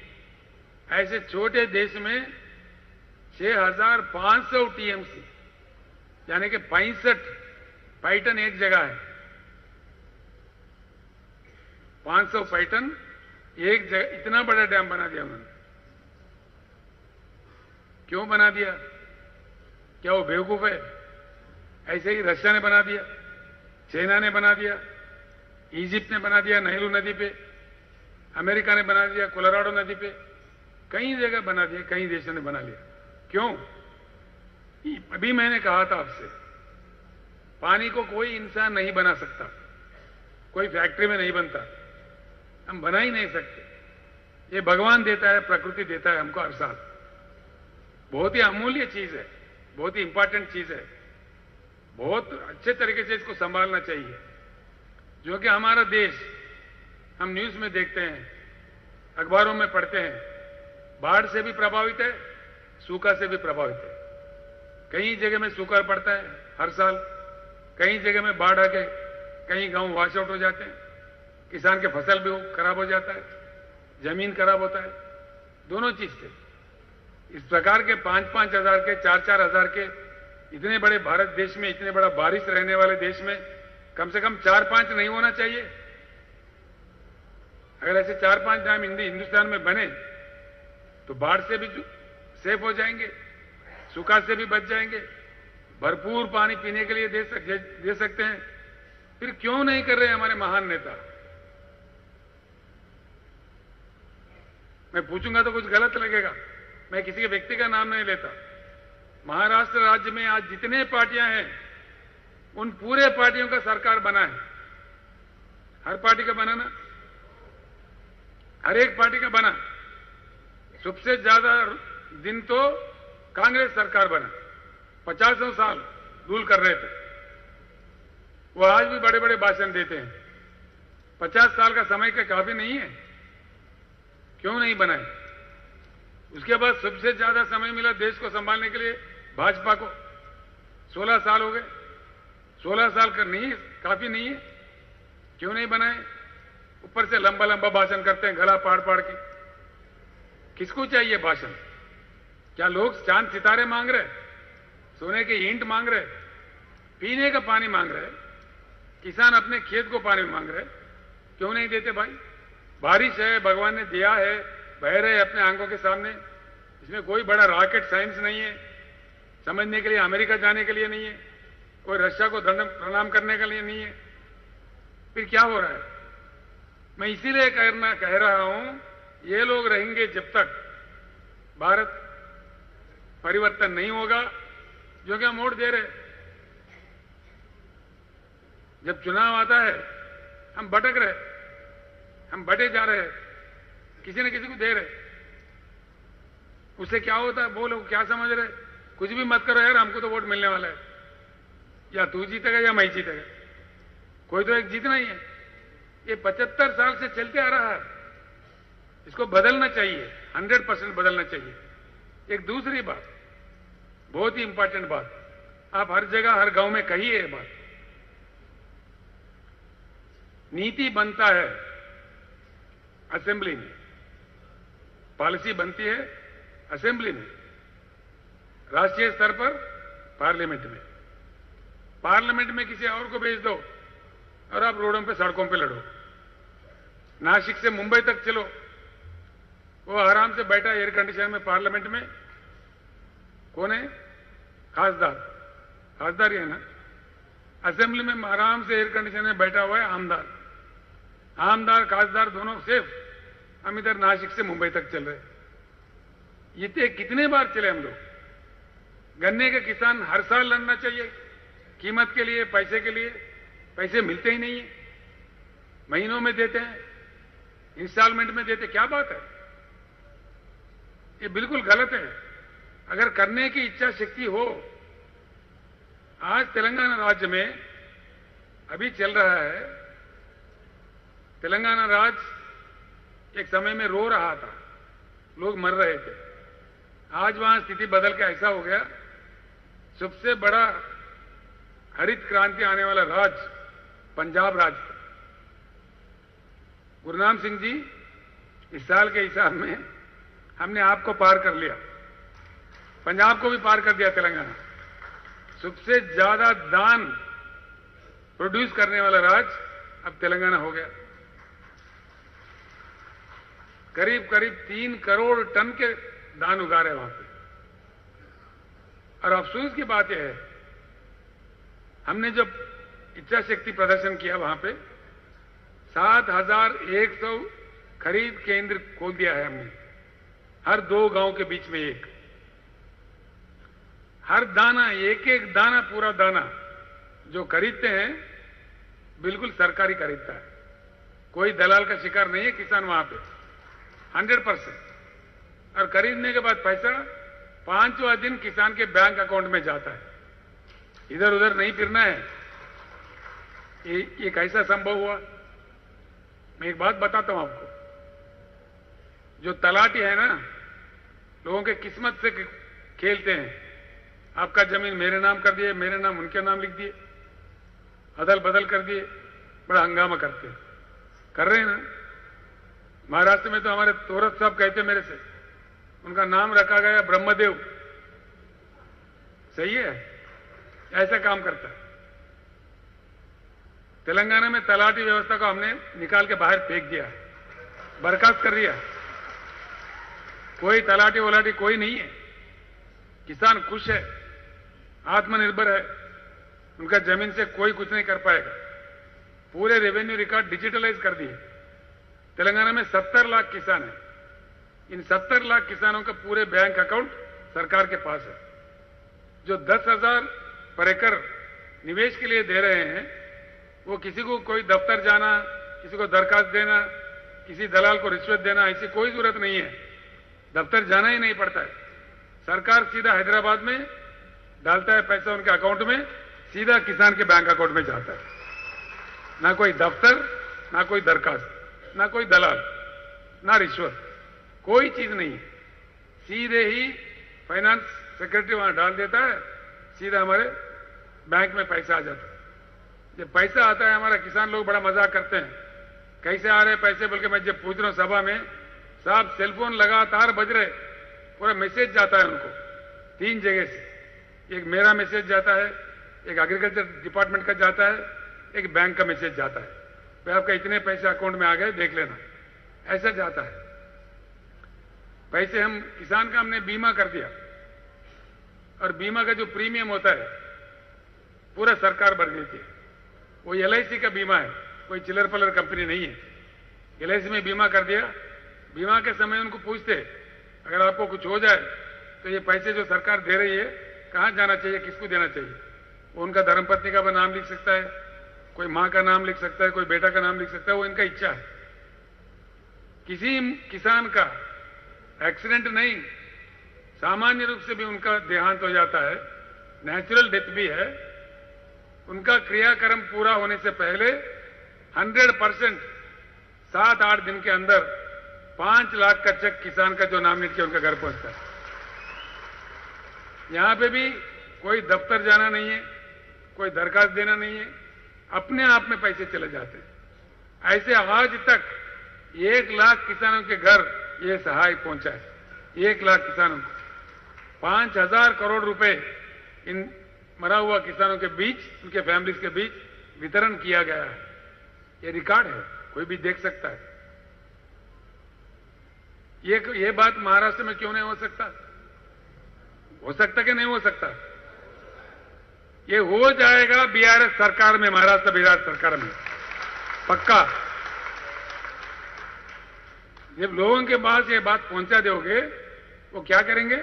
S1: ऐसे छोटे देश में 6,500 टीएमसी, यानी कि 65 पाइटन एक जगह है। 500 पाइटन एक जगह, इतना बड़ा डैम बना दिया उन्होंने। क्यों बना दिया? क्या वो बेवकूफ है? ऐसे ही रशिया ने बना दिया, चाइना ने बना दिया, इजिप्ट ने बना दिया नाइल नदी पे, अमेरिका ने बना दिया कोलोराडो नदी पे, कई जगह बना दिया, कई देशों ने बना लिया। क्यों? अभी मैंने कहा था आपसे, पानी को कोई इंसान नहीं बना सकता, कोई फैक्ट्री में नहीं बनता, हम बना ही नहीं सकते। ये भगवान देता है, प्रकृति देता है हमको हर साल। बहुत ही अमूल्य चीज है, बहुत ही इंपॉर्टेंट चीज है, बहुत अच्छे तरीके से इसको संभालना चाहिए। जो कि हमारा देश, हम न्यूज में देखते हैं, अखबारों में पढ़ते हैं, बाढ़ से भी प्रभावित है, सूखा से भी प्रभावित है। कई जगह में सूखा पड़ता है हर साल, कई जगह में बाढ़ आके कई गांव वॉश आउट हो जाते हैं, किसान के फसल भी खराब हो जाता है, जमीन खराब होता है, दोनों चीज से। इस प्रकार के 5-5 हजार के 4-4 हजार के इतने बड़े भारत देश में, इतने बड़ा बारिश रहने वाले देश में कम से कम 4-5 नहीं होना चाहिए? अगर ऐसे 4-5 डैम हिंदुस्तान में बने तो बाढ़ से भी सेफ हो जाएंगे, सूखा से भी बच जाएंगे, भरपूर पानी पीने के लिए दे सकते हैं। फिर क्यों नहीं कर रहे हमारे महान नेता? मैं पूछूंगा तो कुछ गलत लगेगा, मैं किसी के व्यक्ति का नाम नहीं लेता। महाराष्ट्र राज्य में आज जितने पार्टियां हैं उन पूरे पार्टियों का सरकार बना है। हर पार्टी का बना ना, हर एक पार्टी का बना। सबसे ज्यादा दिन तो कांग्रेस सरकार बना, 50 साल रूल कर रहे थे। वो आज भी बड़े बड़े भाषण देते हैं। 50 साल का समय का काफी नहीं है? क्यों नहीं बनाए? उसके बाद सबसे ज्यादा समय मिला देश को संभालने के लिए भाजपा को, 16 साल हो गए। 16 साल का नहीं, काफी नहीं है? क्यों नहीं बनाए? ऊपर से लंबा लंबा भाषण करते हैं, गला पाड़ पाड़ के। किसको चाहिए भाषण? क्या लोग चांद सितारे मांग रहे, सोने के ईंट मांग रहे, पीने का पानी मांग रहे, किसान अपने खेत को पानी मांग रहे? क्यों नहीं देते भाई? बारिश है, भगवान ने दिया है, बह रहे अपने आंखों के सामने। इसमें कोई बड़ा रॉकेट साइंस नहीं है, समझने के लिए अमेरिका जाने के लिए नहीं है, कोई रशिया को प्रणाम करने के लिए नहीं है। फिर क्या हो रहा है? मैं इसीलिए कह रहा हूं, ये लोग रहेंगे जब तक भारत परिवर्तन नहीं होगा, जो कि हम वोट दे रहे। जब चुनाव आता है हम भटक रहे, हम बटे जा रहे, किसी न किसी को दे रहे। उससे क्या होता है? वो लोग क्या समझ रहे? कुछ भी मत करो यार, हमको तो वोट मिलने वाला है, या तू जीतेगा या मैं जीतेगा, कोई तो एक जीतना ही है। ये 75 साल से चलते आ रहा है, इसको बदलना चाहिए, 100% बदलना चाहिए। एक दूसरी बात, बहुत ही इंपॉर्टेंट बात, आप हर जगह हर गांव में कहिए ये बात। नीति बनता है असेंबली में, पॉलिसी बनती है असेंबली में, राष्ट्रीय स्तर पर पार्लियामेंट में। पार्लियामेंट में किसी और को भेज दो और आप रोडों पे, सड़कों पे लड़ो। नासिक से मुंबई तक चलो, वो आराम से बैठा एयर कंडीशन में पार्लियामेंट में। कौन है? खासदार, खासदार ही है ना। असेंबली में आराम से एयर कंडीशन में बैठा हुआ है आमदार। आमदार खासदार दोनों सेफ। हम इधर नासिक से मुंबई तक चल रहे। ये कितने बार चले हम लोग। गन्ने के किसान हर साल लड़ना चाहिए कीमत के लिए, पैसे के लिए। पैसे मिलते ही नहीं है, महीनों में देते हैं, इंस्टॉलमेंट में देते। क्या बात है? ये बिल्कुल गलत है। अगर करने की इच्छा शक्ति हो, आज तेलंगाना राज्य में अभी चल रहा है, तेलंगाना राज्य एक समय में रो रहा था, लोग मर रहे थे। आज वहां स्थिति बदल के ऐसा हो गया, सबसे बड़ा हरित क्रांति आने वाला राज्य पंजाब राज्य। गुरनाम सिंह जी, इस साल के हिसाब में हमने आपको पार कर लिया, पंजाब को भी पार कर दिया। तेलंगाना सबसे ज्यादा दान प्रोड्यूस करने वाला राज्य अब तेलंगाना हो गया। करीब करीब 3 करोड़ टन के धान उगा रहे वहां पे। और अफसोस की बात यह है, हमने जब इच्छा शक्ति प्रदर्शन किया वहां पे 7100 खरीद केंद्र खोल दिया है हमने, हर 2 गांव के बीच में एक। हर दाना, एक एक दाना, पूरा दाना जो खरीदते हैं बिल्कुल सरकारी खरीदता है, कोई दलाल का शिकार नहीं है किसान वहां पे, 100%। और खरीदने के बाद पैसा 5वां दिन किसान के बैंक अकाउंट में जाता है, इधर उधर नहीं फिरना है। ये कैसा संभव हुआ? मैं एक बात बताता हूं आपको, जो तलाटी है ना, लोगों के किस्मत से खेलते हैं। आपका जमीन मेरे नाम कर दिए, मेरे नाम उनके नाम लिख दिए, अदल बदल कर दिए, बड़ा हंगामा करते हैं, कर रहे हैं ना। महाराष्ट्र में तो हमारे तोरत साहब कहते मेरे से, उनका नाम रखा गया ब्रह्मदेव। सही है, ऐसा काम करता है। तेलंगाना में तलाटी व्यवस्था को हमने निकाल के बाहर फेंक दिया, बर्खास्त कर दिया। कोई तलाटी वलाटी कोई नहीं है। किसान खुश है, आत्मनिर्भर है, उनका जमीन से कोई कुछ नहीं कर पाएगा। पूरे रेवेन्यू रिकॉर्ड डिजिटलाइज कर दिए। तेलंगाना में 70 लाख किसान हैं। इन 70 लाख किसानों का पूरे बैंक अकाउंट सरकार के पास है। जो 10,000 पर एकड़ निवेश के लिए दे रहे हैं, वो किसी को कोई दफ्तर जाना, किसी को दरखास्त देना, किसी दलाल को रिश्वत देना, ऐसी कोई जरूरत नहीं है। दफ्तर जाना ही नहीं पड़ता है। सरकार सीधा हैदराबाद में डालता है पैसा उनके अकाउंट में, सीधा किसान के बैंक अकाउंट में जाता है। ना कोई दफ्तर, ना कोई दरखास्त, ना कोई दलाल, ना रिश्वत, कोई चीज नहीं है। सीधे ही फाइनेंस सेक्रेटरी वहां डाल देता है, सीधा हमारे बैंक में पैसा आ जाता है। जब पैसा आता है, हमारा किसान लोग बड़ा मजाक करते हैं, कैसे आ रहे पैसे बोल के मैं जब पूछ रहा हूं सभा में, साहब सेलफोन लगातार बज रहे, पूरा मैसेज जाता है उनको 3 जगह से। एक मेरा मैसेज जाता है, एक एग्रीकल्चर डिपार्टमेंट का जाता है, एक बैंक का मैसेज जाता है, भाई आपका इतने पैसे अकाउंट में आ गए, देख लेना। ऐसा जाता है पैसे। हम किसान का हमने बीमा कर दिया, और बीमा का जो प्रीमियम होता है पूरा सरकार भर देती है। वो LIC का बीमा है, कोई चिल्लर पलर कंपनी नहीं है। LIC में बीमा कर दिया। बीमा के समय उनको पूछते, अगर आपको कुछ हो जाए तो ये पैसे जो सरकार दे रही है कहां जाना चाहिए, किसको देना चाहिए। वो उनका धर्मपत्नी का नाम लिख सकता है, कोई मां का नाम लिख सकता है, कोई बेटा का नाम लिख सकता है, वो इनका इच्छा है। किसी किसान का एक्सीडेंट नहीं, सामान्य रूप से भी उनका देहांत हो जाता है, नेचुरल डेथ भी है, उनका क्रियाक्रम पूरा होने से पहले 100% 7-8 दिन के अंदर 5 लाख का चेक किसान का जो नाम लिख के उनका घर पहुंचता है। यहां पे भी कोई दफ्तर जाना नहीं है, कोई दरखास्त देना नहीं है, अपने आप में पैसे चले जाते हैं। ऐसे आज तक 1 लाख किसानों के घर ये सहाय पहुंचा है। 1 लाख किसानों को 5,000 करोड़ रुपए इन मरा हुआ किसानों के बीच, उनके फैमिलीज के बीच वितरण किया गया है। ये रिकॉर्ड है, कोई भी देख सकता है। ये बात महाराष्ट्र में क्यों नहीं हो सकता? हो सकता कि नहीं हो सकता? ये हो जाएगा BRS सरकार में, महाराष्ट्र बिहार सरकार में, पक्का। जब लोगों के पास ये बात पहुंचा दोगे, वो क्या करेंगे?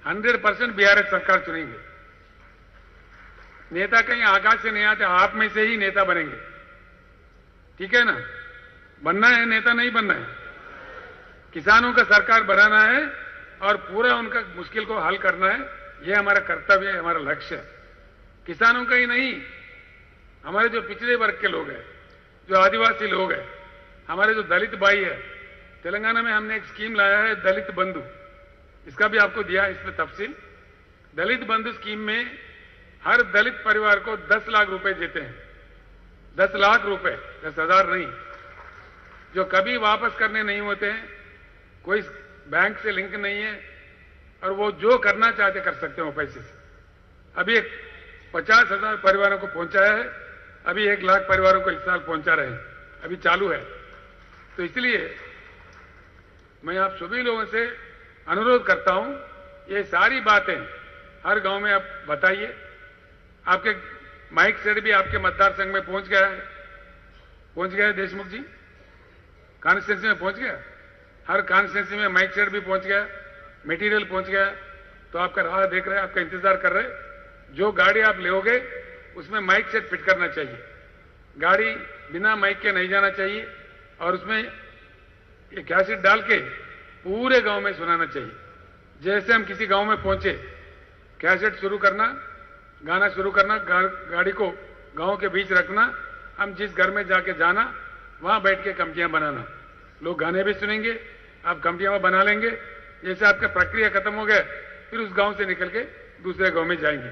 S1: 100% BRS सरकार चुनेंगे। नेता कहीं आकाश से नहीं आते, आप में से ही नेता बनेंगे। ठीक है ना? बनना है नेता, नहीं बनना है। किसानों का सरकार बनाना है और पूरा उनका मुश्किल को हल करना है। यह हमारा कर्तव्य है, हमारा लक्ष्य है। किसानों का ही नहीं, हमारे जो पिछड़े वर्ग के लोग हैं, जो आदिवासी लोग हैं, हमारे जो दलित भाई है, तेलंगाना में हमने एक स्कीम लाया है, दलित बंधु। इसका भी आपको दिया है इसमें तफसील। दलित बंधु स्कीम में हर दलित परिवार को 10 लाख रुपए देते हैं। 10 लाख रुपए, 10,000 नहीं, जो कभी वापस करने नहीं होते हैं, कोई बैंक से लिंक नहीं है, और वो जो करना चाहते कर सकते हैं वो पैसे से। अभी एक 50,000 परिवारों को पहुंचाया है, अभी 1 लाख परिवारों को इस साल पहुंचा रहे हैं, अभी चालू है। तो इसलिए मैं आप सभी लोगों से अनुरोध करता हूं, ये सारी बातें हर गांव में आप बताइए। आपके माइक सेट भी आपके मतदार संघ में पहुंच गया है देशमुख जी, कॉन्स्टिट्यूंसी में पहुंच गया। हर कॉन्स्टिट्यूंसी में माइक सेट भी पहुंच गया, मटेरियल पहुंच गया। तो आपका राह देख रहे हैं, आपका इंतजार कर रहे हैं। जो गाड़ी आप लेोगे उसमें माइक सेट फिट करना चाहिए। गाड़ी बिना माइक के नहीं जाना चाहिए, और उसमें ये कैसेट डाल के पूरे गांव में सुनाना चाहिए। जैसे हम किसी गांव में पहुंचे, कैसेट शुरू करना, गाना शुरू करना, गाड़ी को गांव के बीच रखना, हम जिस घर में जाके जाना, वहां बैठ के कमेटियां बनाना। लोग गाने भी सुनेंगे, आप कमेटियां बना लेंगे। जैसे आपका प्रक्रिया खत्म हो गया, फिर उस गांव से निकल के दूसरे गांव में जाएंगे।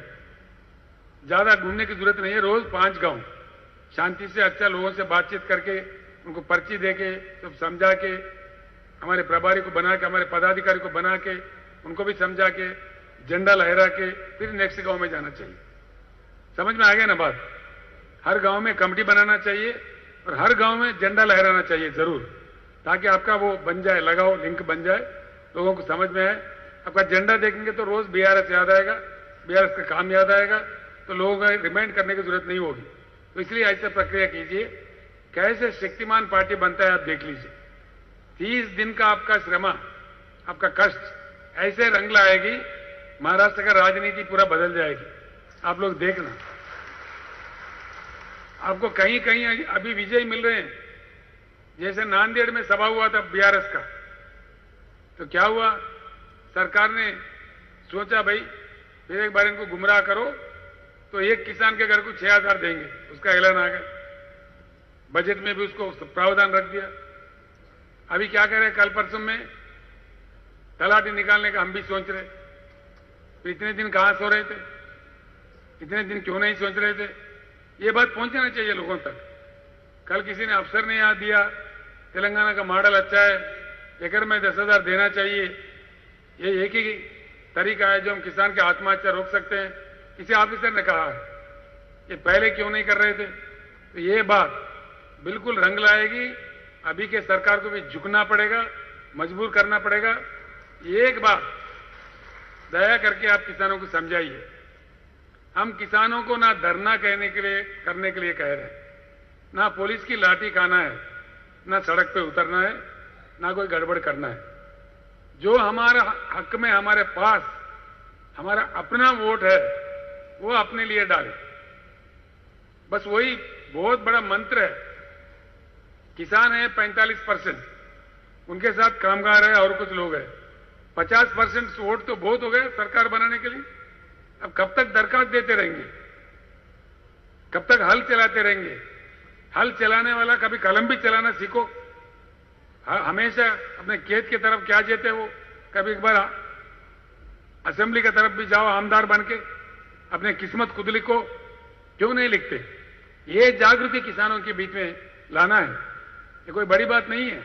S1: ज्यादा घूमने की जरूरत नहीं है। रोज 5 गांव शांति से अच्छा लोगों से बातचीत करके, उनको पर्ची देके, सब समझा के, हमारे प्रभारी को बना के, हमारे पदाधिकारी को बना के, उनको भी समझा के, झंडा लहरा के फिर नेक्स्ट गांव में जाना चाहिए। समझ में आ गया ना बात? हर गांव में कमेटी बनाना चाहिए और हर गांव में झंडा लहराना चाहिए जरूर, ताकि आपका वो बन जाए, लगाओ लिंक बन जाए, लोगों को समझ में आए। आपका झंडा देखेंगे तो रोज बीआरएस याद आएगा, बीआरएस का काम याद आएगा, तो लोगों को रिमाइंड करने की जरूरत नहीं होगी। तो इसलिए ऐसे प्रक्रिया कीजिए। कैसे शक्तिमान पार्टी बनता है आप देख लीजिए। 30 दिन का आपका श्रम, आपका कष्ट ऐसे रंग लाएगी, महाराष्ट्र का राजनीति पूरा बदल जाएगी। आप लोग देखना, आपको कहीं कहीं अभी विजय मिल रहे हैं। जैसे नांदेड़ में सभा हुआ था बीआरएस का, तो क्या हुआ, सरकार ने सोचा भाई फिर एक बार इनको गुमराह करो, तो एक किसान के घर को 6,000 देंगे, उसका ऐलान आ गया। बजट में भी उसको प्रावधान रख दिया। अभी क्या कह रहे हैं, कल परसों में तलाटी निकालने का हम भी सोच रहे। तो इतने दिन कहां सो रहे थे, इतने दिन क्यों नहीं सोच रहे थे? ये बात पहुंचना चाहिए लोगों तक। कल किसी ने अफसर ने याद दिया, तेलंगाना का मॉडल अच्छा है, एकड़ में 10,000 देना चाहिए। ये एक ही तरीका है जो हम किसान की आत्महत्या रोक सकते हैं, किसी ऑफिसर ने कहा है। ये पहले क्यों नहीं कर रहे थे? तो ये बात बिल्कुल रंग लाएगी। अभी के सरकार को भी झुकना पड़ेगा, मजबूर करना पड़ेगा। एक बात दया करके आप किसानों को समझाइए, हम किसानों को ना धरना करने के लिए कह रहे हैं, ना पुलिस की लाठी खाना है, ना सड़क पे उतरना है, ना कोई गड़बड़ करना है। जो हमारा हक में हमारे पास हमारा अपना वोट है वो अपने लिए डाले, बस वही बहुत बड़ा मंत्र है। किसान है 45%, उनके साथ कामगार है और कुछ लोग हैं। 50% वोट तो बहुत हो गए सरकार बनाने के लिए। अब कब तक दरखास्त देते रहेंगे, कब तक हल चलाते रहेंगे? हल चलाने वाला कभी कलम भी चलाना सीखो। हमेशा अपने खेत की तरफ क्या जेते हो, कभी एक बार असेंबली की तरफ भी जाओ, आमदार बन के अपने किस्मत खुद लिखो। क्यों नहीं लिखते? ये जागृति किसानों के बीच में लाना है, ये कोई बड़ी बात नहीं है।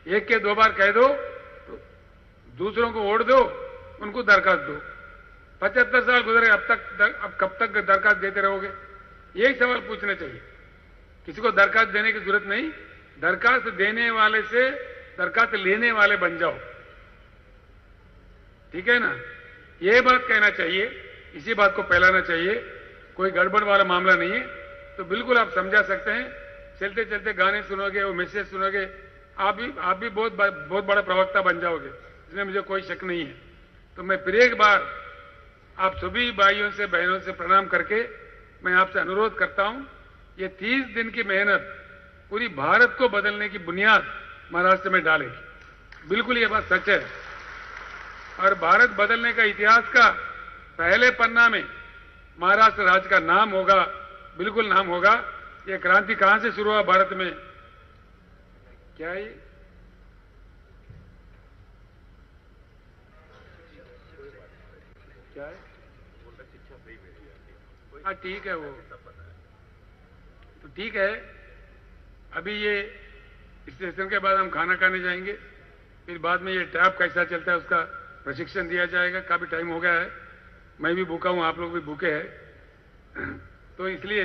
S1: एक के 2 बार कह दो, तो दूसरों को वोट दो, उनको दरखास्त दो। 75 साल गुजरे, अब कब तक दरखास्त देते रहोगे? यही सवाल पूछना चाहिए। किसी को दरखास्त देने की जरूरत नहीं, दरखास्त देने वाले से दरखास्त लेने वाले बन जाओ, ठीक है ना? ये बात कहना चाहिए, इसी बात को फैलाना चाहिए। कोई गड़बड़ वाला मामला नहीं है। तो बिल्कुल आप समझा सकते हैं। चलते चलते गाने सुनोगे, वो मैसेज सुनोगे, आप भी बहुत बड़ा प्रवक्ता बन जाओगे, इसमें मुझे कोई शक नहीं है। तो मैं फिर एक बार आप सभी भाइयों से, बहनों से प्रणाम करके मैं आपसे अनुरोध करता हूं, ये 30 दिन की मेहनत पूरी भारत को बदलने की बुनियाद महाराष्ट्र में डालेगी। बिल्कुल ये बात सच है। और भारत बदलने का इतिहास का पहले पन्ना में महाराष्ट्र राज्य का नाम होगा, बिल्कुल नाम होगा। ये क्रांति कहां से शुरू हुआ भारत में? क्या है? क्या है? हाँ ठीक है, वो तो ठीक है। अभी ये स्टेशन के बाद हम खाना खाने जाएंगे, फिर बाद में ये टैप कैसा चलता है उसका प्रशिक्षण दिया जाएगा। काफी टाइम हो गया है, मैं भी भूखा हूं, आप लोग भी भूखे हैं। तो इसलिए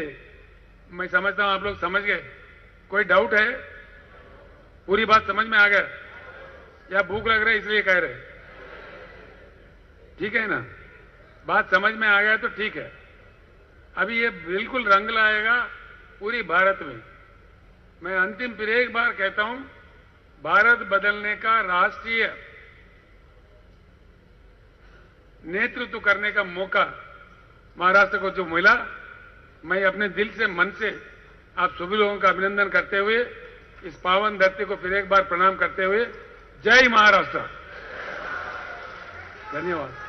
S1: मैं समझता हूं आप लोग समझ गए। कोई डाउट है? पूरी बात समझ में आ गया या भूख लग रहा है इसलिए कह रहे? ठीक है ना? बात समझ में आ गया तो ठीक है। अभी ये बिल्कुल रंग लाएगा पूरी भारत में। मैं अंतिम फिर एक बार कहता हूं, भारत बदलने का राष्ट्रीय नेतृत्व करने का मौका महाराष्ट्र को जो मिला, मैं अपने दिल से, मन से आप सभी लोगों का अभिनंदन करते हुए, इस पावन धरती को फिर एक बार प्रणाम करते हुए, जय महाराष्ट्र। धन्यवाद।